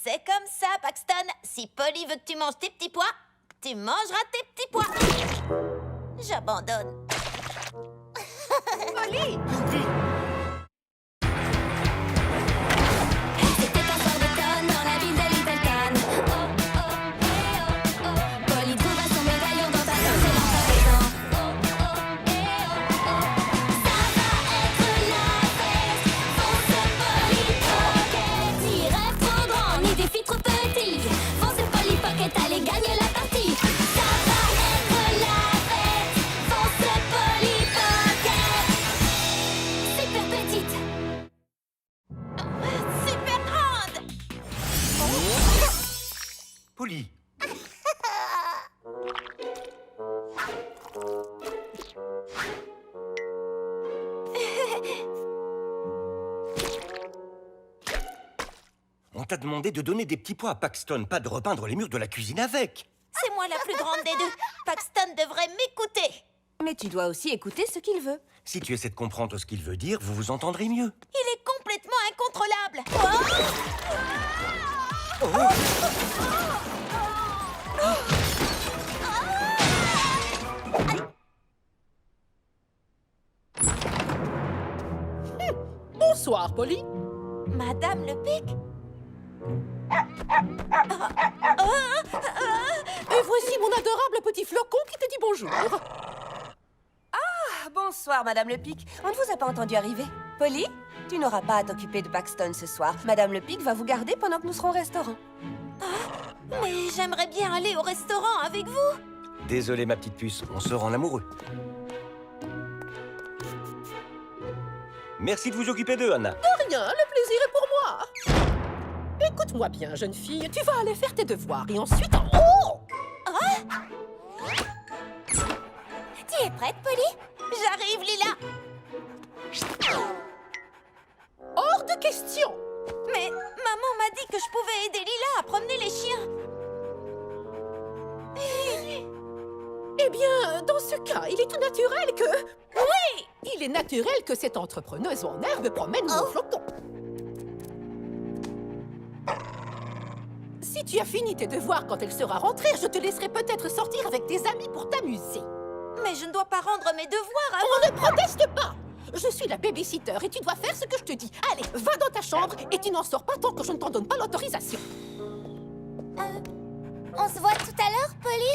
C'est comme ça, Paxton. Si Polly veut que tu manges tes petits pois, tu mangeras tes petits pois. J'abandonne. Polly! C'était un soir d'automne dans la ville de Littleton. Oh, oh, eh, oh, oh. Polly trouva son médaillon dans ta danse et dans ta maison. Oh, oh, eh, oh, oh. Ça va être la fête. Fonce Polly Pocket. Ni rêve trop grand, ni défi trop petit. Fonce Polly Pocket, allez gagner la partie. Ça va être la fête. Fonce Polly Pocket. Super petite. Super grande. Polly, on t'a demandé de donner des petits pois à Paxton, pas de repeindre les murs de la cuisine avec. C'est moi la plus grande des deux. Paxton devrait m'écouter. Mais tu dois aussi écouter ce qu'il veut. Si tu essaies de comprendre ce qu'il veut dire, vous vous entendrez mieux. Il est complètement incontrôlable. Oh! Bonsoir, Polly. Madame le Pic? Et voici mon adorable petit flocon qui te dit bonjour. Bonsoir, Madame Le Pic. On ne vous a pas entendu arriver. Polly, tu n'auras pas à t'occuper de Paxton ce soir. Madame Le Pic va vous garder pendant que nous serons au restaurant. Mais j'aimerais bien aller au restaurant avec vous. Désolé, ma petite puce, on se rend amoureux. Merci de vous occuper d'eux, Anna. De rien, le plaisir est pour moi. Écoute-moi bien, jeune fille. Tu vas aller faire tes devoirs et ensuite... Oh! Tu es prête, Polly? J'arrive, Lila. Hors de question. Mais maman m'a dit que je pouvais aider Lila à promener les chiens. Eh bien, dans ce cas, il est tout naturel que... Oui! Il est naturel que cette entrepreneuse en herbe promène mon flocon. Si tu as fini tes devoirs quand elle sera rentrée, je te laisserai peut-être sortir avec tes amis pour t'amuser. Mais je ne dois pas rendre mes devoirs avant... On ne proteste pas! Je suis la babysitter et tu dois faire ce que je te dis. Allez, va dans ta chambre et tu n'en sors pas tant que je ne t'en donne pas l'autorisation. On se voit tout à l'heure, Polly?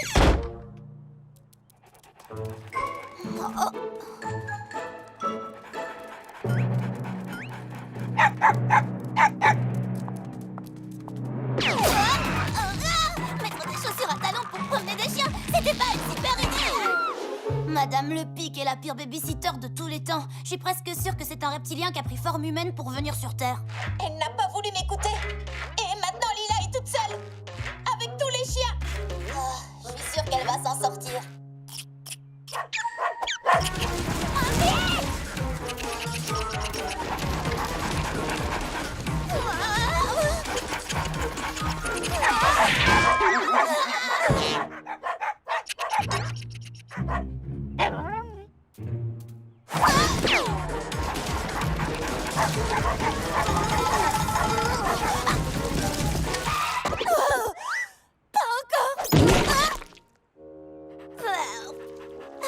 Mettre des chaussures à talons pour promener des chiens, c'était pas une super idée! Madame Le Pic est la pire babysitter de tous les temps. Je suis presque sûre que c'est un reptilien qui a pris forme humaine pour venir sur Terre. Elle n'a pas voulu m'écouter. Et maintenant, Lila est toute seule. Avec tous les chiens. Je suis sûre qu'elle va s'en sortir.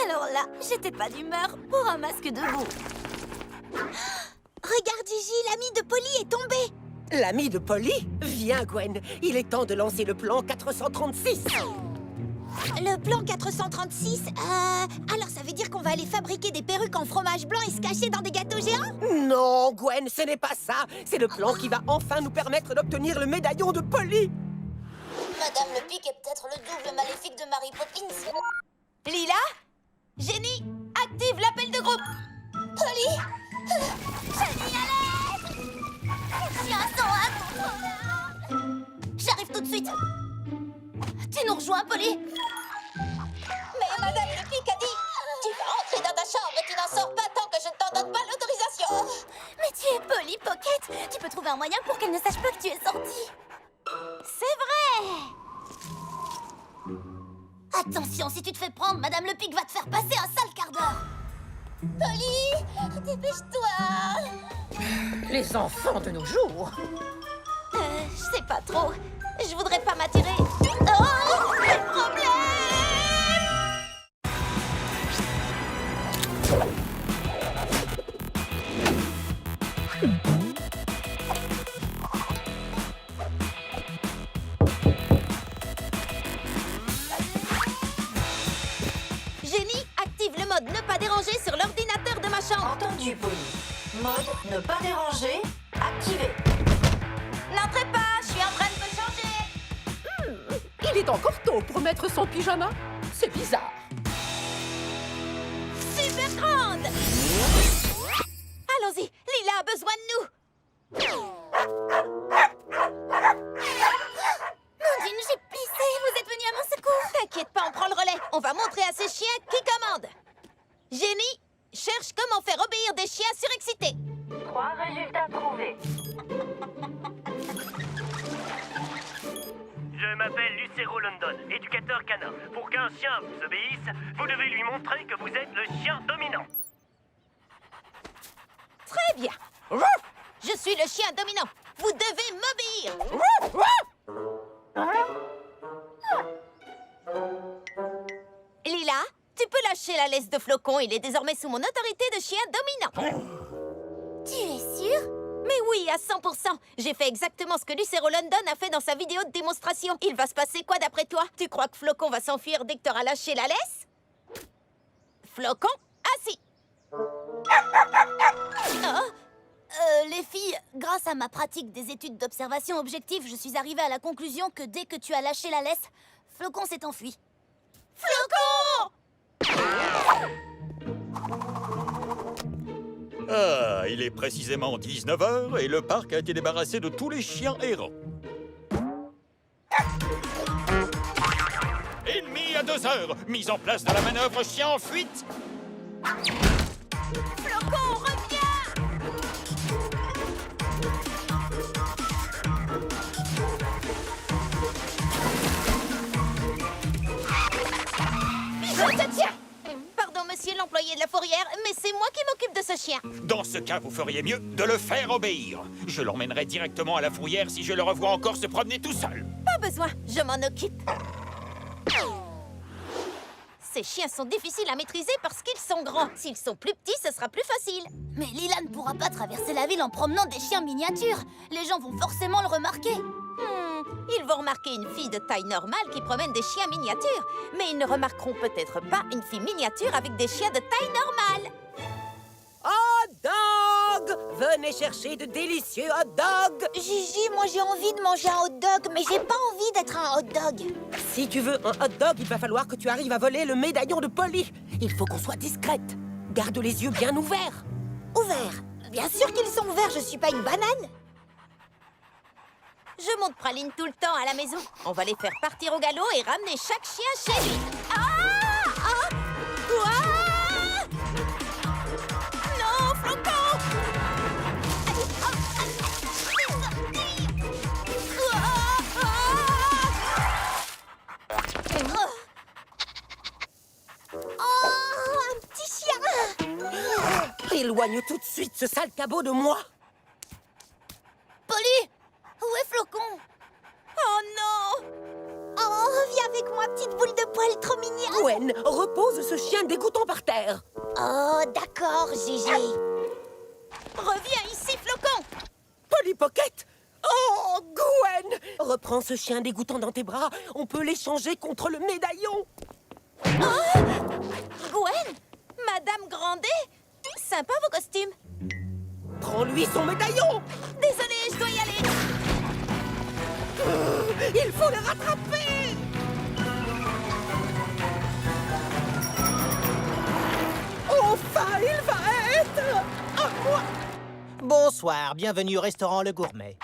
Alors là, j'étais pas d'humeur pour un masque de boue. Regarde, Gigi, l'ami de Polly est tombé. L'ami de Polly? Viens, Gwen. Il est temps de lancer le plan 436. Le plan 436, alors ça veut dire qu'on va aller fabriquer des perruques en fromage blanc et se cacher dans des gâteaux géants? Non, Gwen, ce n'est pas ça. C'est le plan qui va enfin nous permettre d'obtenir le médaillon de Polly. Madame Le Pic est peut-être le double maléfique de Mary Poppins. Lila? Jenny, active l'appel de groupe. Polly? Jenny, allez! Les chiens sont incontrôlables. J'arrive tout de suite. Tu nous rejoins, Polly? Mais Madame Le Pic a dit... Tu vas entrer dans ta chambre et tu n'en sors pas tant que je ne t'en donne pas l'autorisation. Mais tu es Polly Pocket. Tu peux trouver un moyen pour qu'elle ne sache pas que tu es sortie. C'est vrai! Attention, si tu te fais prendre, Madame Le Pic va te faire passer un sale quart d'heure. Polly, dépêche-toi. Les enfants de nos jours. Je sais pas trop. Je voudrais pas m'attirer. Oh, le problème! Jenny, active le mode ne pas déranger sur l'ordinateur de ma chambre. Entendu, Polly. Mode ne pas déranger, activé. N'entrez pas, je suis en train de me changer. Il est encore tôt pour mettre son pyjama. C'est bizarre. Super grande. Allons-y, Lila a besoin de nous. Mondine, j'ai pissé. Vous êtes venu à mon secours. T'inquiète pas, on prend le relais. On va montrer à ces chiens qui commandent. Jenny, cherche comment faire obéir des chiens surexcités. 3 résultats trouvés. Je m'appelle Lucero London, éducateur canin. Pour qu'un chien vous obéisse, vous devez lui montrer que vous êtes le chien dominant. Très bien. Je suis le chien dominant. Vous devez m'obéir. lâché la laisse de Flocon. Il est désormais sous mon autorité de chien dominant. Tu es sûr? Mais oui, à 100%. J'ai fait exactement ce que Lucero London a fait dans sa vidéo de démonstration. Il va se passer quoi d'après toi? Tu crois que Flocon va s'enfuir dès que t'auras lâché la laisse? Flocon, assis. Les filles, grâce à ma pratique des études d'observation objective, je suis arrivée à la conclusion que dès que tu as lâché la laisse, Flocon s'est enfui. Flocon! Ah, il est précisément 19h et le parc a été débarrassé de tous les chiens errants. Ennemi à 2h, mise en place de la manœuvre chien en fuite. Flocon, reviens! Je te tiens! Pardon, monsieur l'employé de la fourrière, mais c'est moi qui m'occupe de ce chien. Dans ce cas, vous feriez mieux de le faire obéir. Je l'emmènerai directement à la fourrière si je le revois encore se promener tout seul. Pas besoin, je m'en occupe. Ces chiens sont difficiles à maîtriser parce qu'ils sont grands. S'ils sont plus petits, ce sera plus facile. Mais Lila ne pourra pas traverser la ville en promenant des chiens miniatures. Les gens vont forcément le remarquer. Ils vont remarquer une fille de taille normale qui promène des chiens miniatures. Mais ils ne remarqueront peut-être pas une fille miniature avec des chiens de taille normale. Hot dog! Venez chercher de délicieux hot dogs! Gigi, moi j'ai envie de manger un hot dog, mais j'ai pas envie d'être un hot dog. Si tu veux un hot dog, il va falloir que tu arrives à voler le médaillon de Polly. Il faut qu'on soit discrète. Garde les yeux bien ouverts. Ouverts? Bien sûr qu'ils sont ouverts, je suis pas une banane. Je monte Praline tout le temps à la maison. On va les faire partir au galop et ramener chaque chien chez lui. Non, Flocon! Un petit chien! Éloigne tout de suite ce sale cabot de moi. Polly! Où est Flocon? Oh non! Oh, viens avec moi, petite boule de poil trop mignonne. Gwen, repose ce chien dégoûtant par terre. Oh, d'accord, Gigi. Reviens ici, Flocon! Polly Pocket! Oh, Gwen! Reprends ce chien dégoûtant dans tes bras. On peut l'échanger contre le médaillon. Gwen? Madame Grandet? Sympa vos costumes. Prends-lui son médaillon. Désolée, je dois y aller. Il faut le rattraper. Enfin, il va être à moi. Bonsoir, bienvenue au restaurant Le Gourmet.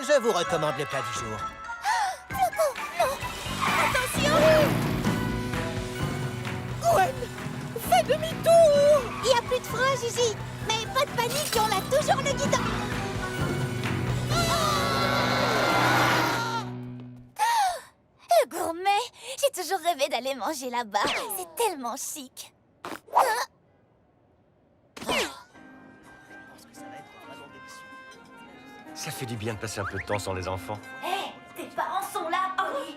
Je vous recommande le plat du jour. Attention! Gwen, fais demi-tour. Il n'y a plus de frein, Gigi. Mais pas de panique, on a toujours le guidon. Le gourmet. J'ai toujours rêvé d'aller manger là-bas. C'est tellement chic. Ça fait du bien de passer un peu de temps sans les enfants. Hé, tes parents sont là. Oh oui.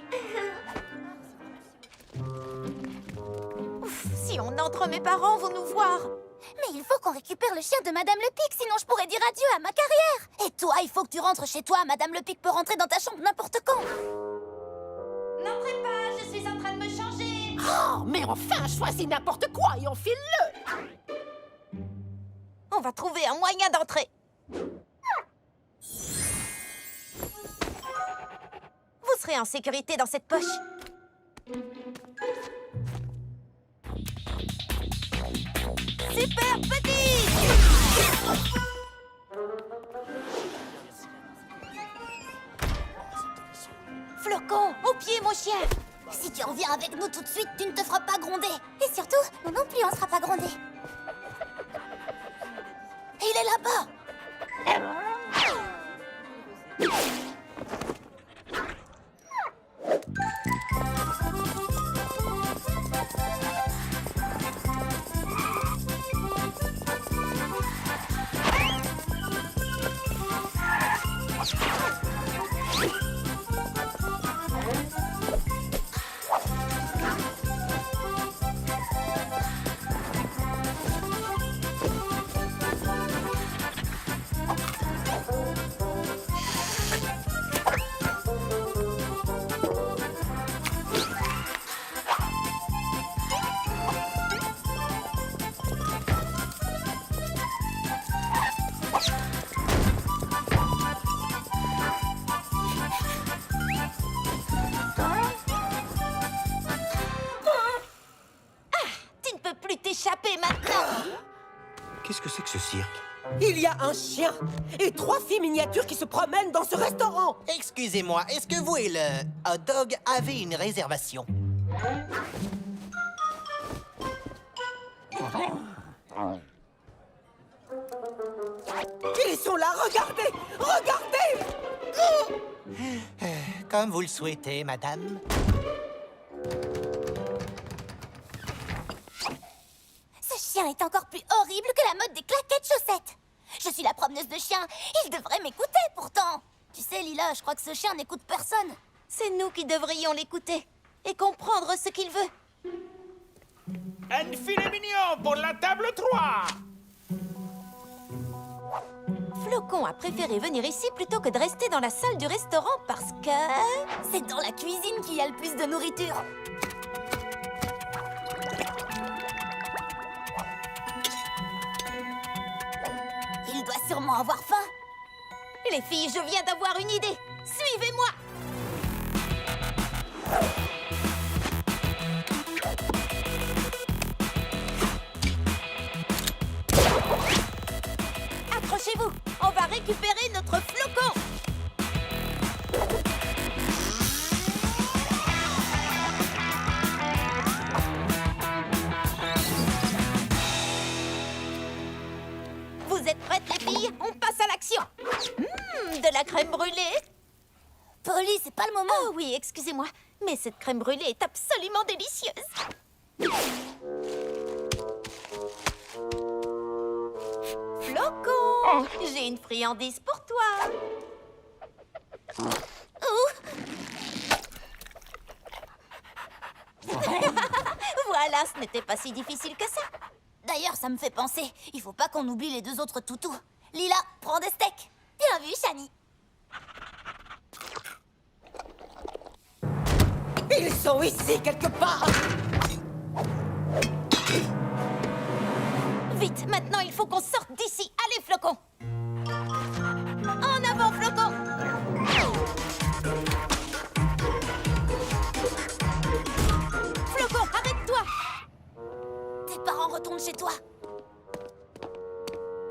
Ouf, si on entre, mes parents vont nous voir. Mais il faut qu'on récupère le chien de Madame Le Pic, sinon je pourrais dire adieu à ma carrière. Et toi, il faut que tu rentres chez toi. Madame Le Pic peut rentrer dans ta chambre n'importe quand. N'entrez pas, je suis en train de me changer. Oh, mais enfin, choisis n'importe quoi et enfile-le. On va trouver un moyen d'entrer. Vous serez en sécurité dans cette poche. Super petit! Flocon, Au pied, mon chien! si tu reviens avec nous tout de suite, tu ne te feras pas gronder. Et surtout, nous non plus, on ne sera pas grondés. Il est là-bas. échapper maintenant. Qu'est-ce que c'est que ce cirque? Il y a un chien et 3 filles miniatures qui se promènent dans ce restaurant. Excusez-moi, est-ce que vous et le hot dog avez une réservation? Ils sont là, regardez! Regardez! Comme vous le souhaitez, madame. Ce chien est encore plus horrible que la mode des claquettes chaussettes. Je suis la promeneuse de chiens. Il devrait m'écouter pourtant. Tu sais, Lila, je crois que ce chien n'écoute personne. C'est nous qui devrions l'écouter et comprendre ce qu'il veut. Un filet mignon pour la table 3. Flocon a préféré venir ici plutôt que de rester dans la salle du restaurant parce que... c'est dans la cuisine qu'il y a le plus de nourriture. Il doit sûrement avoir faim. Les filles, je viens d'avoir une idée. Suivez-moi. Accrochez-vous, on va récupérer notre flocon. Vous êtes prêtes, les filles? On passe à l'action. De la crème brûlée. Polly, c'est pas le moment. Oh oui, excusez-moi, mais cette crème brûlée est absolument délicieuse. Flocon, j'ai une friandise pour toi. Voilà, ce n'était pas si difficile que ça. D'ailleurs, ça me fait penser, il faut pas qu'on oublie les 2 autres toutous. Lila, prends des steaks. Bien vu, Shani. Ils sont ici quelque part. Vite, maintenant il faut qu'on sorte d'ici. Allez, Flocon. En avant, Flocon. Flocon, arrête-toi. Tes parents retournent chez toi.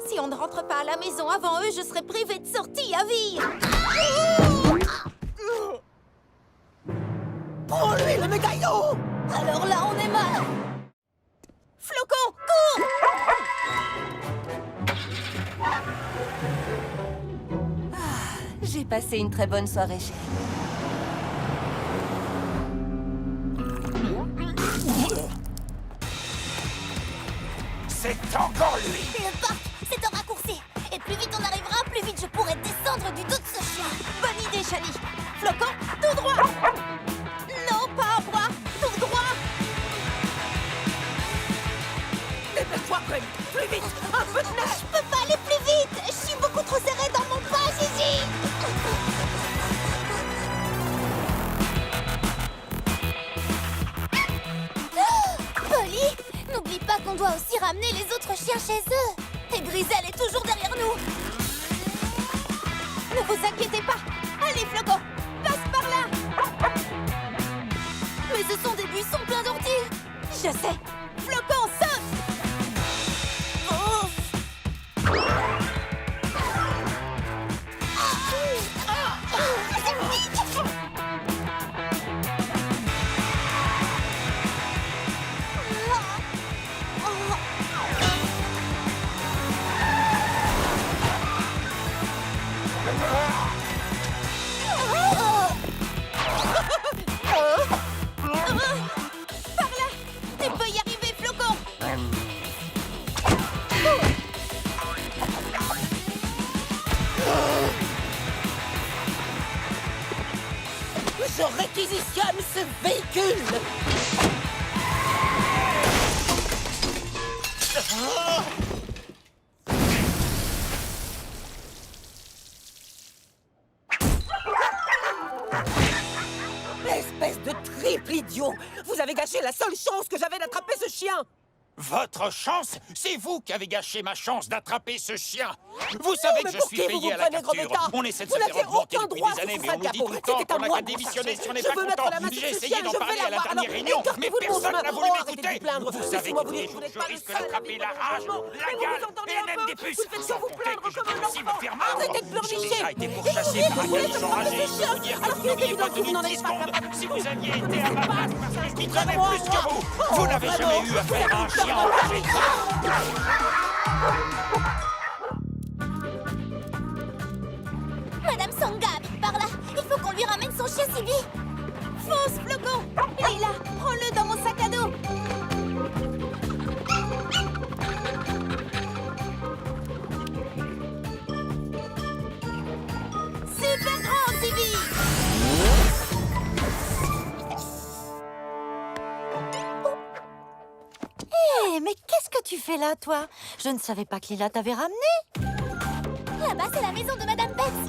Si on ne rentre pas à la maison avant eux, je serai privée de sortie à vie. Prends-lui le médaillon. Alors là, on est mal. Flocon, cours. J'ai passé une très bonne soirée, chérie. C'est encore lui. Le parc, c'est un raccourci. Et plus vite on arrivera, plus vite je pourrai descendre du dos de ce chien. Bonne idée, Shani. Flocon, tout droit. Non, pas à bras, tout droit. Dépêche-toi, Gwen. Plus vite. Un peu de neige. Je peux pas aller plus vite. Je suis beaucoup trop serrée dans mon pas, Gigi. Polly, n'oublie pas qu'on doit aussi ramener les autres chiens chez eux. Et Griselle est toujours derrière nous. Ne vous inquiétez pas. Allez, Flocon, passe par là. Mais ce sont des buissons pleins d'orties. Je sais. Flocon, saute. Par là. Tu peux y arriver, Flocon. Je réquisitionne ce véhicule. Espèce de triple idiot! Vous avez gâché la seule chance que j'avais d'attraper ce chien! Votre chance? C'est vous qui avez gâché ma chance d'attraper ce chien. Vous savez que je suis payé à la capture. On essaie de se faire augmenter depuis des années, mais on nous dit tout le temps qu'on n'a qu'à démissionner si on n'est pas content. J'ai essayé d'en parler à la dernière réunion, mais personne n'a voulu m'écouter. Vous savez que tous les jours, je risque d'attraper la rage, la gale et même des puces. Sans compter que je peux aussi me faire mal. J'ai déjà été pourchassé par un caniche enragé. Je peux vous dire que vous n'auriez pas tenu 10 secondes si vous aviez été à ma place, parce que je m'y connais plus que vous. Vous n'avez jamais eu affaire à un chien enragé. Madame Sangha habite par là. Il faut qu'on lui ramène son chien Sylvie. Fonce, Flocon. Leila, prends-le dans mon sac à dos. Super grand, Sylvie. Hé, mais qu'est-ce que tu fais là, toi? Je ne savais pas que Lila t'avait ramené. Là-bas, c'est la maison de Madame Betts.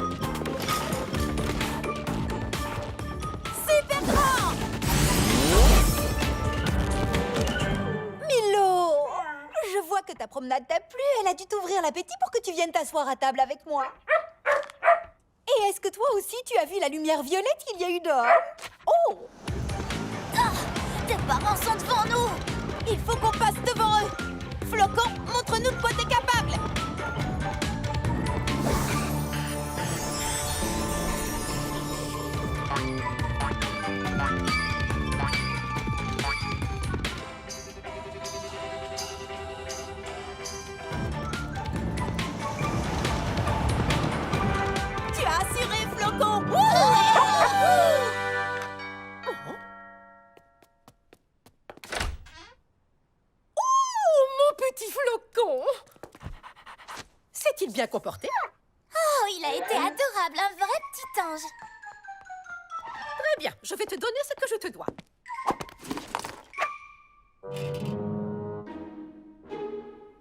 Super grand. Milo! Je vois que ta promenade t'a plu. Elle a dû t'ouvrir l'appétit pour que tu viennes t'asseoir à table avec moi. Et est-ce que toi aussi, tu as vu la lumière violette qu'il y a eu dehors? Oh! Ah, tes parents sont devant nous. Il faut qu'on passe devant eux. Flocon, montre-nous de quoi t'es capable. Tu as assuré, Flocon. Petit Flocon! S'est-il bien comporté? Oh, il a été adorable, un vrai petit ange. Très bien, je vais te donner ce que je te dois.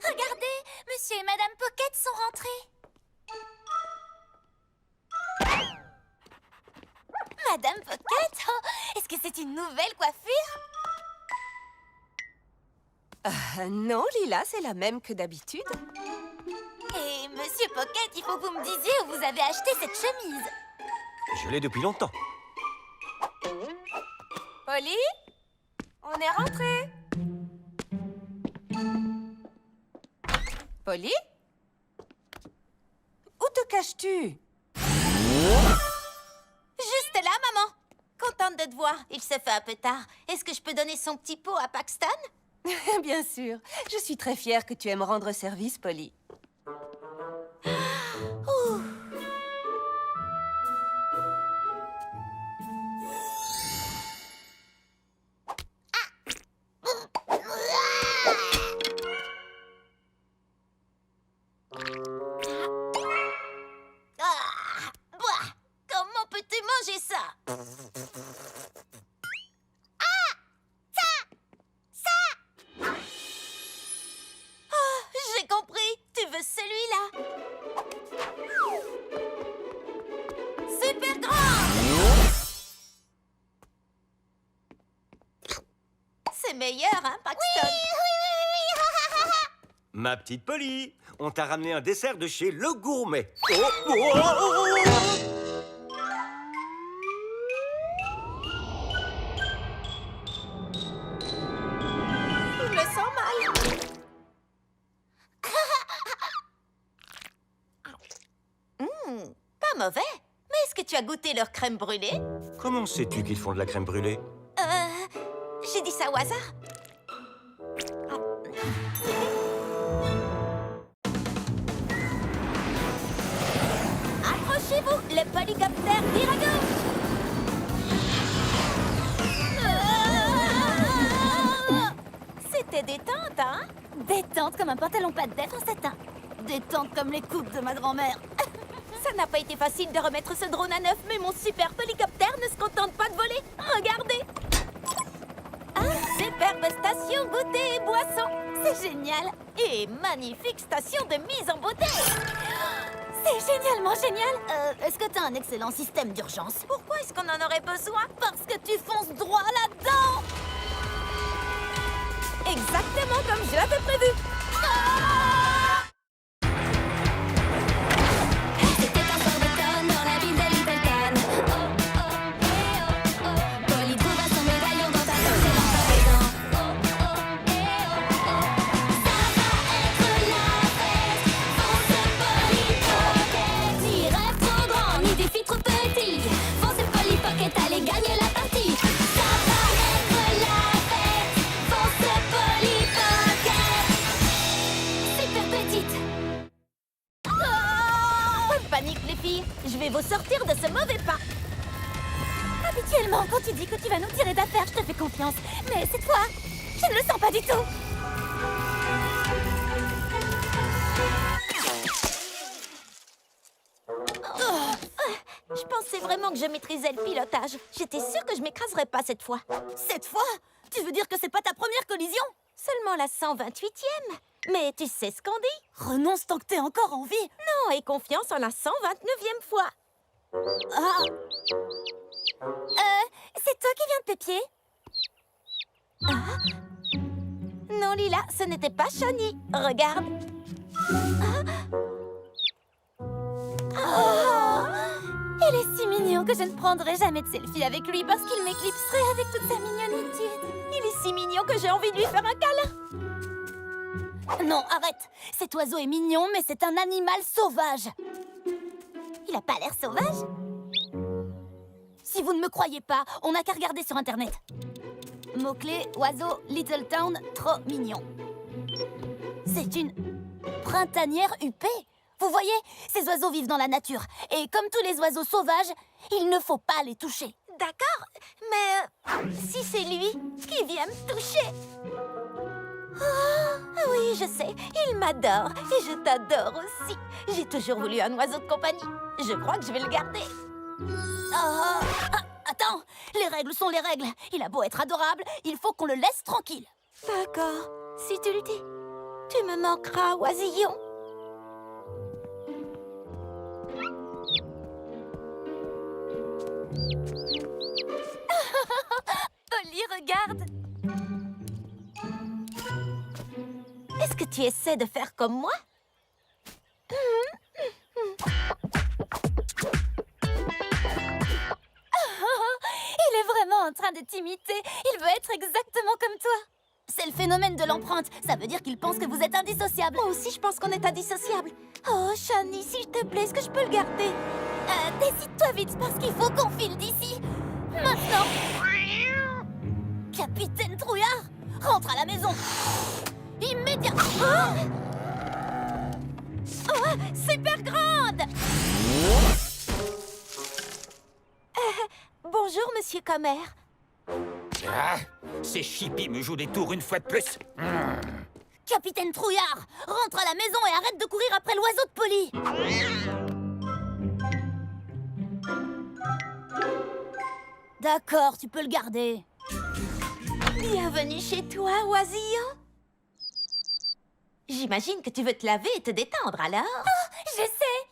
Regardez, Monsieur et Madame Pocket sont rentrés. Madame Pocket, oh, est-ce que c'est une nouvelle coiffure? Non, Lila, c'est la même que d'habitude. Et Monsieur Pocket, il faut que vous me disiez où vous avez acheté cette chemise. Je l'ai depuis longtemps. Polly, on est rentré. Polly? Où te caches-tu? Juste là, maman. Contente de te voir. Il se fait un peu tard. Est-ce que je peux donner son petit pot à Paxton? Bien sûr. Je suis très fière que tu aimes rendre service, Polly. Comment peux-tu manger ça? J'ai compris. Tu veux celui-là? Super grand! C'est meilleur, hein, Paxton? Oui. Ma petite Polly, on t'a ramené un dessert de chez Le Gourmet. Oh. Je me sens mal. Pas mauvais. Mais est-ce que tu as goûté leur crème brûlée? Comment sais-tu qu'ils font de la crème brûlée? J'ai dit ça au hasard. Accrochez-vous, le polycoptère tire à gauche. C'était détente, hein? Détente comme un pantalon pas de def en satin. Détente comme les coupes de ma grand-mère. Ça n'a pas été facile de remettre ce drone à neuf, mais mon super polycoptère ne se contente pas de voler. Regardez! Superbe station goûter et boisson. C'est génial. Et magnifique station de mise en beauté. C'est génialement génial. Est-ce que t'as un excellent système d'urgence? Pourquoi est-ce qu'on en aurait besoin? Parce que tu fonces droit là-dedans. Exactement. exactement comme je l'avais prévu. C'était un soir d'automne dans la ville de Littleton. Oh, oh, eh, oh, oh. Polly trouva son médaillon dans ta poche et l'en Oh, oh, eh, oh, oh. Ça va être la fête. Fonce Polly Pocket. Ni rêve trop grand, ni défi trop petit. Fonce Polly Pocket, allez gagner la partie. Ça va être la fête. Fonce Polly Pocket. Super petite. Pas de panique, les filles. Je vais vous sortir de ce mauvais pas. Habituellement, quand tu dis que tu vas nous tirer d'affaire, je te fais confiance. Mais cette fois, je ne le sens pas du tout. Je pensais vraiment que je maîtrisais le pilotage. J'étais sûre que je m'écraserais pas cette fois. Cette fois? Tu veux dire que c'est pas ta première collision? Seulement la 128e. Mais tu sais ce qu'on dit? Renonce tant que t'es encore en vie. Non, et confiance en la 129e fois. Ah. C'est toi qui viens de pépier? Ah. Non, Lila, ce n'était pas Shani. Regarde. Oh, il est si mignon que je ne prendrai jamais de selfie avec lui parce qu'il m'éclipserait avec toute sa mignonitude. Il est si mignon que j'ai envie de lui faire un câlin. Non, arrête. Cet oiseau est mignon, mais c'est un animal sauvage. Il a pas l'air sauvage? Si vous ne me croyez pas, on n'a qu'à regarder sur Internet. Mot-clé, oiseau, Little Town, trop mignon. C'est une printanière huppée. Vous voyez, ces oiseaux vivent dans la nature. Et comme tous les oiseaux sauvages, il ne faut pas les toucher. D'accord, mais si c'est lui qui vient me toucher... Oh, oui, je sais, il m'adore. Et je t'adore aussi. J'ai toujours voulu un oiseau de compagnie. Je crois que je vais le garder. Attends, les règles sont les règles. Il a beau être adorable, il faut qu'on le laisse tranquille. D'accord, si tu le dis. Tu me manqueras, oisillon. Polly, regarde. Est-ce que tu essaies de faire comme moi? Il est vraiment en train de t'imiter. Il veut être exactement comme toi. C'est le phénomène de l'empreinte. Ça veut dire qu'il pense que vous êtes indissociable. Moi aussi, je pense qu'on est indissociable. Oh, Shani, s'il te plaît, est-ce que je peux le garder? Décide-toi vite, parce qu'il faut qu'on file d'ici. Maintenant. Capitaine Trouillard, rentre à la maison. Immédiatement. Oh, super grande. Bonjour, monsieur Comer. Ah, ces chippies me jouent des tours une fois de plus. Capitaine Trouillard, rentre à la maison et arrête de courir après l'oiseau de Polly. D'accord, tu peux le garder. Bienvenue chez toi, oisillon. J'imagine que tu veux te laver et te détendre, alors? Oh, je sais.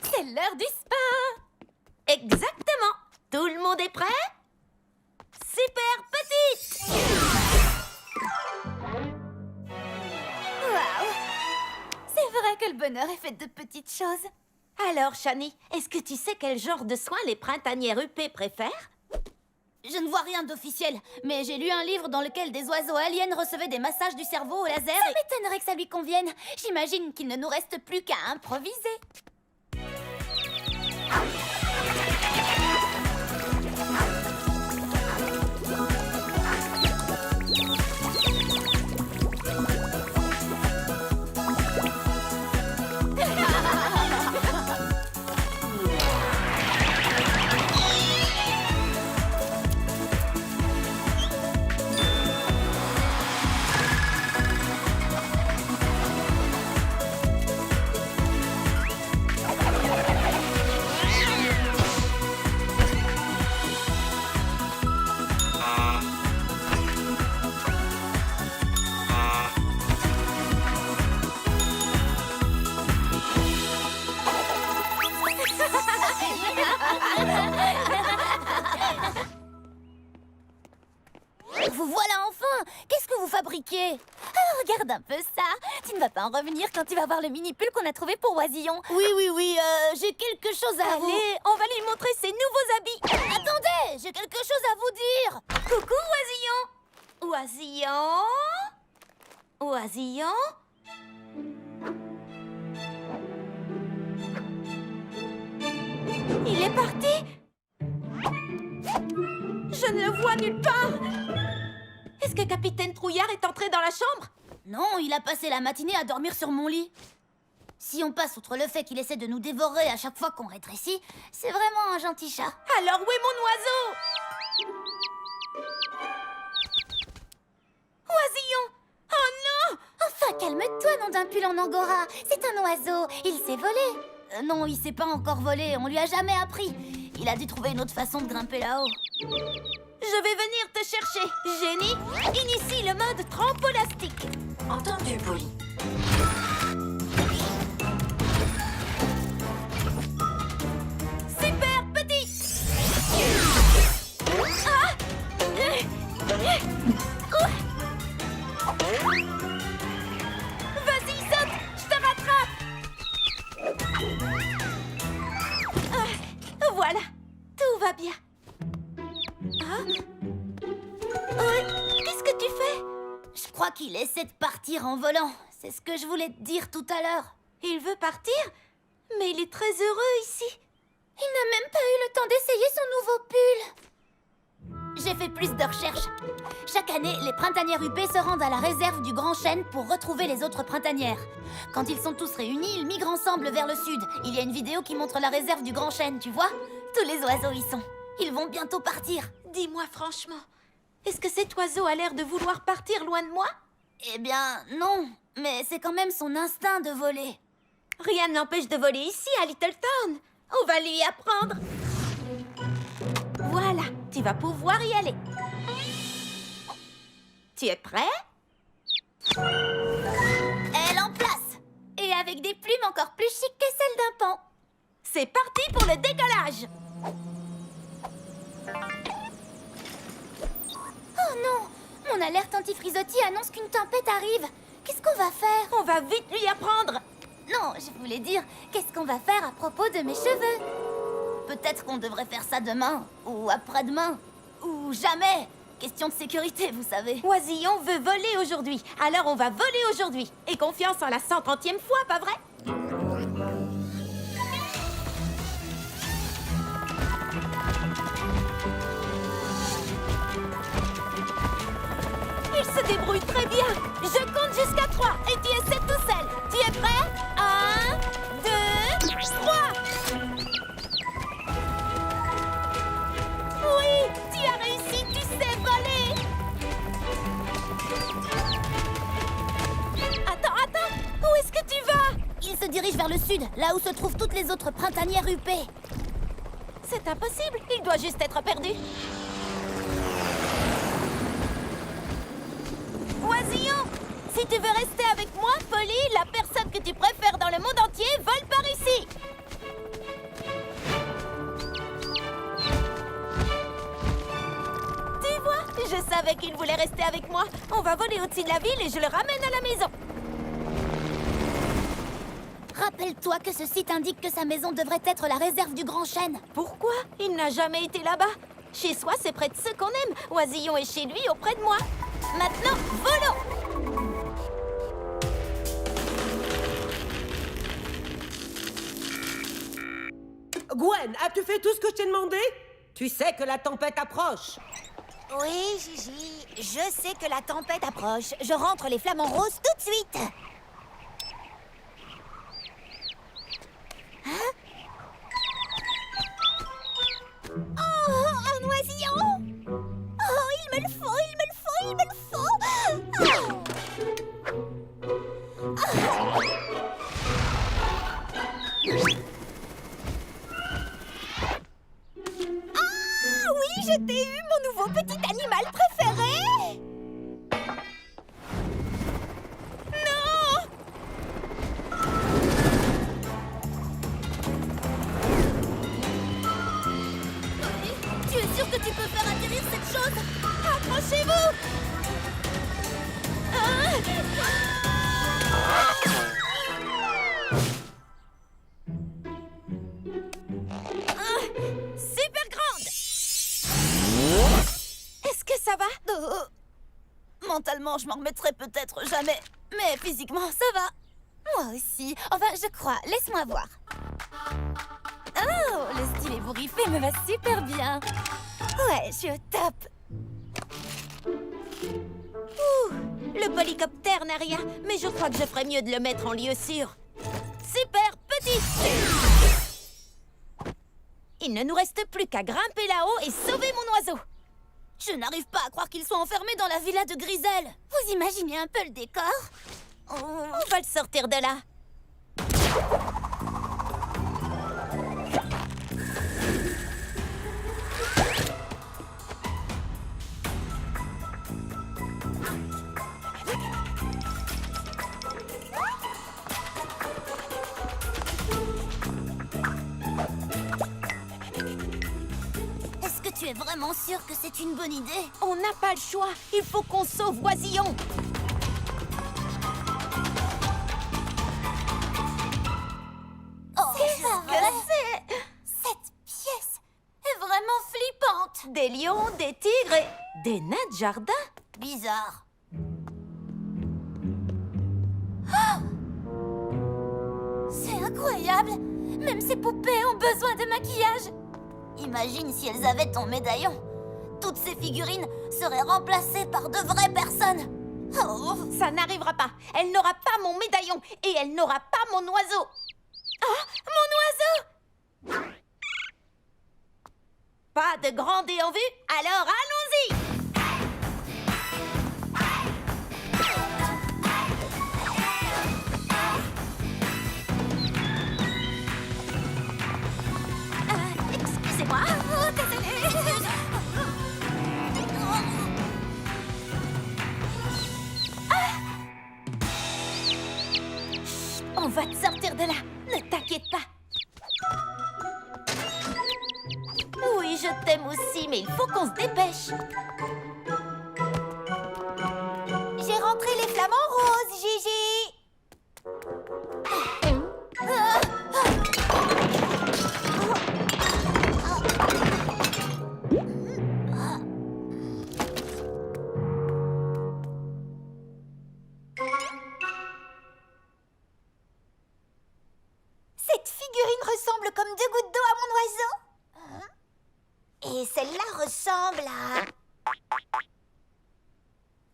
C'est l'heure du spa. Exactement. Tout le monde est prêt? Super petite. Waouh. C'est vrai que le bonheur est fait de petites choses. Alors, Shani, est-ce que tu sais quel genre de soins les printanières huppées préfèrent? Je ne vois rien d'officiel, mais j'ai lu un livre dans lequel des oiseaux aliens recevaient des massages du cerveau au laser. Ça m'étonnerait que ça lui convienne. J'imagine qu'il ne nous reste plus qu'à improviser. Vous voilà enfin! Qu'est-ce que vous fabriquez? regarde un peu ça. Tu ne vas pas en revenir quand tu vas voir le mini-pull qu'on a trouvé pour Oisillon. Oui, j'ai quelque chose à vous... Allez, on va lui montrer ses nouveaux habits. Attendez, j'ai quelque chose à vous dire. Coucou, Oisillon. Oisillon? Il est parti? Je ne le vois nulle part. Est-ce que Capitaine Trouillard est entré dans la chambre? Non, il a passé la matinée à dormir sur mon lit. Si on passe outre le fait qu'il essaie de nous dévorer à chaque fois qu'on rétrécit, c'est vraiment un gentil chat. Alors où est mon oiseau? Oisillon! Oh non! Enfin, calme-toi, nom d'un pull en angora. C'est un oiseau, il s'est volé. Non, il s'est pas encore volé, on lui a jamais appris. Il a dû trouver une autre façon de grimper là-haut. Je vais venir te chercher. Génie, initie le mode trampolastique. Entendu, Polly. Super petit. Ah! Vas-y, saute, je te rattrape. Voilà, tout va bien. Ah? Qu'est-ce que tu fais? Je crois qu'il essaie de partir en volant. C'est ce que je voulais te dire tout à l'heure. Il veut partir? Mais il est très heureux ici. Il n'a même pas eu le temps d'essayer son nouveau pull. J'ai fait plus de recherches. Chaque année, les printanières UP se rendent à la réserve du Grand Chêne pour retrouver les autres printanières. Quand ils sont tous réunis, ils migrent ensemble vers le sud. Il y a une vidéo qui montre la réserve du Grand Chêne, tu vois? Tous les oiseaux y sont. Ils vont bientôt partir. Dis-moi franchement, est-ce que cet oiseau a l'air de vouloir partir loin de moi? Eh bien, non. Mais c'est quand même son instinct de voler. Rien ne l'empêche de voler ici, à Littletown. On va lui apprendre. Voilà, tu vas pouvoir y aller. Tu es prêt? Elle en place. Et avec des plumes encore plus chics que celles d'un paon. C'est parti pour le décollage. Oh non! Mon alerte anti-frisottis annonce qu'une tempête arrive. Qu'est-ce qu'on va faire? On va vite lui apprendre. Non, je voulais dire, qu'est-ce qu'on va faire à propos de mes cheveux? Peut-être qu'on devrait faire ça demain, ou après-demain, ou jamais. Question de sécurité, vous savez. Oisillon veut voler aujourd'hui, alors on va voler aujourd'hui. Et confiance en la 130e fois, pas vrai? Il se débrouille très bien. Je compte jusqu'à 3 et tu essaies tout seul. Tu es prêt? 1, 2, 3. Oui, tu as réussi, tu sais voler. Attends, où est-ce que tu vas? Il se dirige vers le sud, là où se trouvent toutes les autres printanières UP. C'est impossible, il doit juste être perdu. Oisillon, si tu veux rester avec moi, Polly, la personne que tu préfères dans le monde entier vole par ici. Tu vois, je savais qu'il voulait rester avec moi. On va voler au-dessus de la ville et je le ramène à la maison. Rappelle-toi que ce site indique que sa maison devrait être la réserve du Grand Chêne. Pourquoi? Il n'a jamais été là-bas. Chez soi, c'est près de ceux qu'on aime. Oisillon est chez lui, auprès de moi. Maintenant, volons! Gwen, as-tu fait tout ce que je t'ai demandé? Tu sais que la tempête approche. Oui, Gigi, je sais que la tempête approche. Je rentre les flamants roses tout de suite. Hein? Oh, un oisillon! Oh, il me le faut, il me le faut, il me le faut! Ah oui, je t'ai eu, mon nouveau petit animal préféré! Non! Mentalement, je m'en remettrai peut-être jamais. Mais physiquement, ça va. Moi aussi. Enfin, je crois. Laisse-moi voir. Oh, le style ébouriffé me va super bien. Ouais, je suis au top. Ouh, le polycoptère n'a rien, mais je crois que je ferais mieux de le mettre en lieu sûr. Super petit. Il ne nous reste plus qu'à grimper là-haut et sauver mon oiseau. Je n'arrive pas à croire qu'ils soient enfermés dans la villa de Grisel. Vous imaginez un peu le décor? On va le sortir de là. Est-ce que tu es vraiment sûr que c'est une bonne idée? On n'a pas le choix. Il faut qu'on sauve Oisillon. Cette pièce est vraiment flippante. Des lions, des tigres et des nains de jardin. Bizarre. Oh, c'est incroyable. Même ces poupées ont besoin de maquillage. Imagine si elles avaient ton médaillon. Toutes ces figurines seraient remplacées par de vraies personnes. Oh, ça n'arrivera pas. Elle n'aura pas mon médaillon et elle n'aura pas mon oiseau. Ah, mon oiseau! Pas de grand dé en vue, alors allons-y! Excusez-moi. Oh, désolé. On va te sortir de là. Ne t'inquiète pas. Oui, je t'aime aussi, mais il faut qu'on se dépêche. J'ai rentré les flamants roses, Gigi. Cette figurine ressemble comme 2 gouttes d'eau à mon oiseau. Et celle-là ressemble à...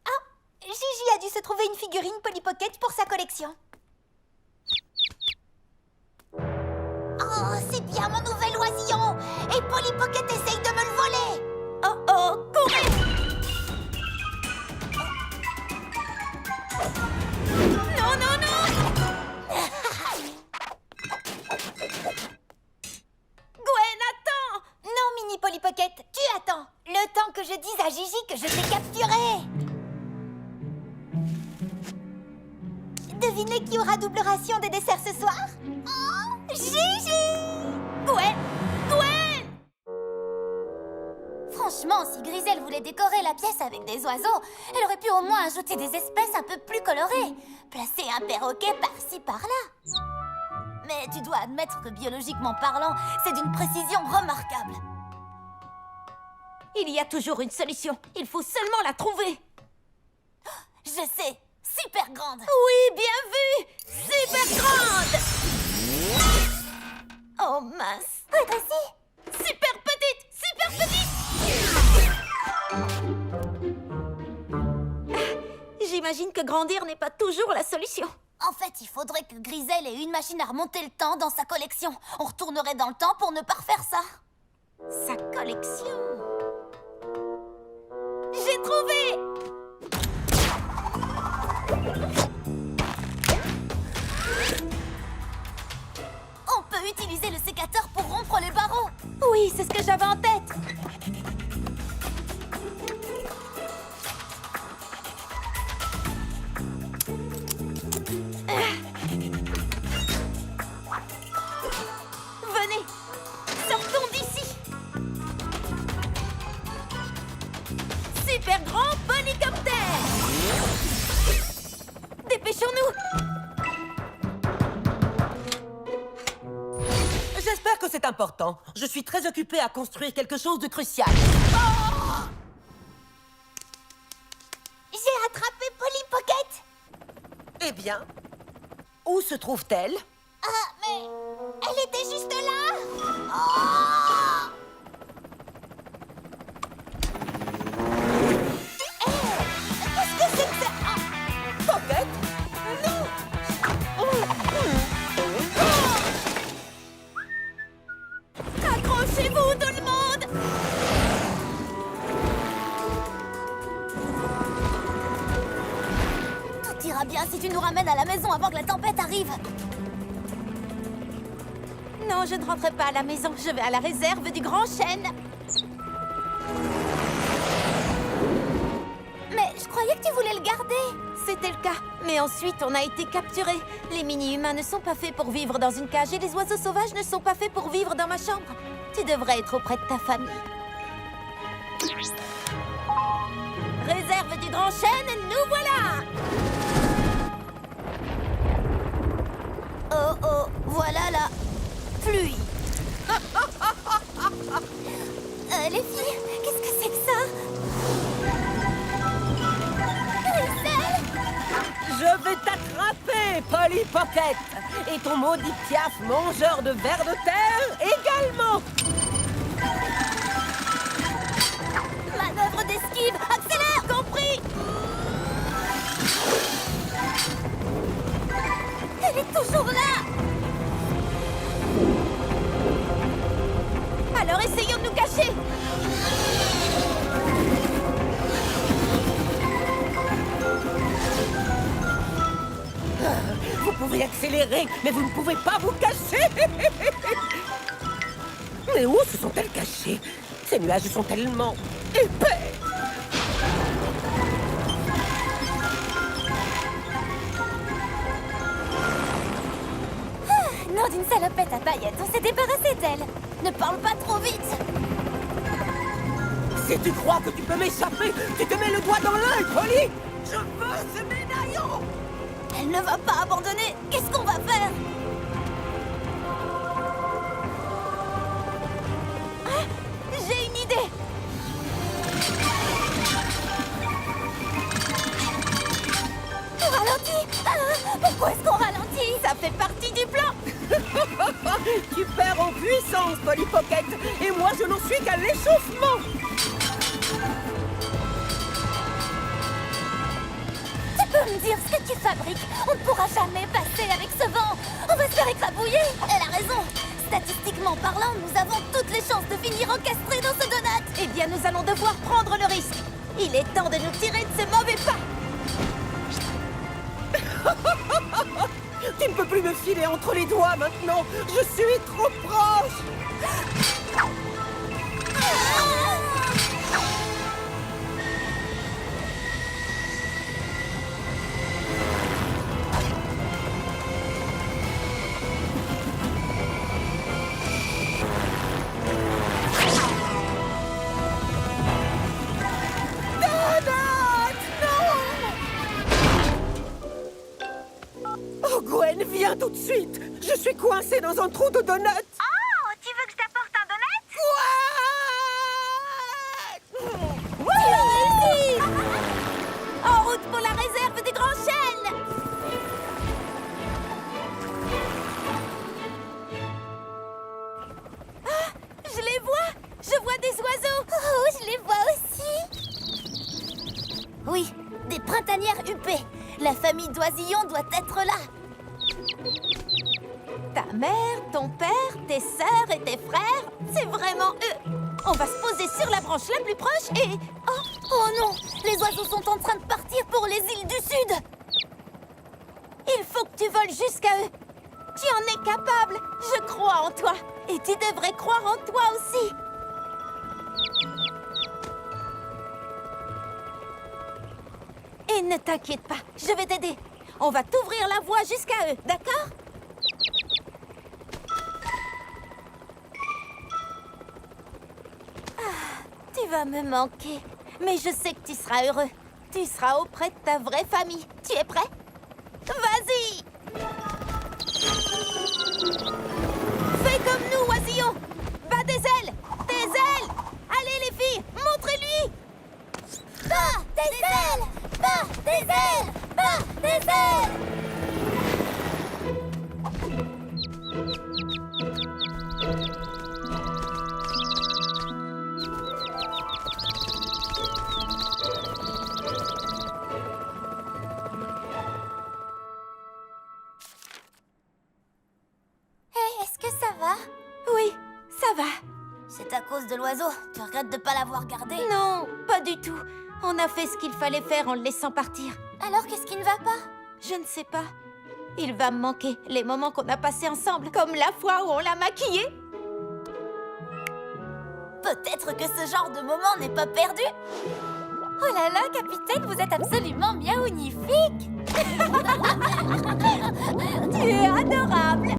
Ah, Gigi a dû se trouver une figurine Polly Pocket pour sa collection. Oh, c'est bien mon nouvel oisillon. Et Polly Pocket essaye de me le voler. Oh oh, courez! Non, non, non! Gwen, attends! Non, Mini Polly Pocket, tu attends. Le temps que je dise à Gigi que je t'ai capturé. Devinez qui aura double ration de dessert ce soir? Oh, Gigi! Gwen! Gwen! Franchement, si Grisel voulait décorer la pièce avec des oiseaux, elle aurait pu au moins ajouter des espèces un peu plus colorées. Placer un perroquet par-ci, par-là. Mais tu dois admettre que biologiquement parlant, c'est d'une précision remarquable. Il y a toujours une solution. Il faut seulement la trouver. Je sais, super grande. Oui, bien vu! Super grande! Oh mince! Redressie. Super petite! Super petite! J'imagine que grandir n'est pas toujours la solution. En fait, il faudrait que Grisel ait une machine à remonter le temps dans sa collection. On retournerait dans le temps pour ne pas refaire ça. Sa collection... J'ai trouvé! On peut utiliser le sécateur pour rompre les barreaux. Oui, c'est ce que j'avais en tête. Venez, sortons d'ici. Super grand polycoptère. Dépêchons-nous. J'espère que c'est important. Je suis très occupée à construire quelque chose de crucial. J'ai Eh bien, où se trouve-t-elle? Ah, mais elle était juste là. Oh! Qu'est-ce que c'est que ça? Pocket? Non! Accrochez-vous, tout le monde! Tout ira bien si tu nous ramènes à la maison avant que la tempête arrive. Non, je ne rentrerai pas à la maison. Je vais à la réserve du Grand Chêne. Mais je croyais que tu voulais le garder. C'était le cas. Mais ensuite, on a été capturés. Les mini-humains ne sont pas faits pour vivre dans une cage et les oiseaux sauvages ne sont pas faits pour vivre dans ma chambre. Tu devrais être auprès de ta famille. Réserve du Grand Chêne, nous voilà! Oh oh, voilà la pluie. Les filles, qu'est-ce que c'est que ça? Je vais t'attraper, Polly Pocket! Et ton maudit piaf mangeur de vers de terre également! Manœuvre d'esquive, accélère, compris? Elle est toujours là! Alors essayons de nous cacher! Vous pouvez accélérer, mais vous ne pouvez pas vous cacher! Mais où se sont-elles cachées? Ces nuages sont tellement épais! Nom d'une salopette à paillettes, on s'est débarrassé d'elle! Ne parle pas trop vite! Si tu crois que tu peux m'échapper, tu te mets le doigt dans l'œil, Polly! Je veux ce médaillon! Elle ne va pas abandonner! Qu'est-ce qu'on va faire? Ah, j'ai une idée! On ralentit! Pourquoi est-ce qu'on ralentit? Ça fait partie du plan! Tu perds en puissance, Polly Pocket, et moi je n'en suis qu'à l'échauffement! Tu peux me dire ce que tu fabriques? On ne pourra jamais passer avec ce vent! On va se faire écrabouiller! Elle a raison! Statistiquement parlant, nous avons toutes les chances de finir encastrés dans ce donut! Eh bien, nous allons devoir prendre le risque! Il est temps de nous tirer de ce mauvais pas! Tu ne peux plus me filer entre les doigts maintenant! Je suis trop proche! Oh, Gwen, viens tout de suite! Je suis coincée dans un trou de donut! Oh, tu veux que je t'apporte un donut? Tu as réussi! En route pour la réserve du Grand Chêne! Ah, je les vois! Je vois des oiseaux! Oh, je les vois aussi! Oui, des printanières huppées. La famille d'oisillons doit être là. Ta mère, ton père, tes sœurs et tes frères, c'est vraiment eux. On va se poser sur la branche la plus proche et... Oh non! Les oiseaux sont en train de partir pour les îles du Sud. Il faut que tu voles jusqu'à eux. Tu en es capable. Je crois en toi. Et tu devrais croire en toi aussi. Et ne t'inquiète pas, je vais t'aider. On va t'ouvrir la voie jusqu'à eux, d'accord? Tu vas me manquer, mais je sais que tu seras heureux. Tu seras auprès de ta vraie famille. Tu es prêt? Vas-y! Fais comme nous, oisillons! Bats des ailes! Des ailes! Allez, les filles, montrez-lui! Bats des ailes! Bats des ailes! Bats des ailes! va. C'est à cause de l'oiseau. Tu regrettes de pas l'avoir gardé? Non, pas du tout. On a fait ce qu'il fallait faire en le laissant partir. Alors, qu'est-ce qui ne va pas? Je ne sais pas. Il va me manquer les moments qu'on a passés ensemble, comme la fois où on l'a maquillé. Peut-être que ce genre de moment n'est pas perdu. Oh là là, capitaine, vous êtes absolument miaounifique.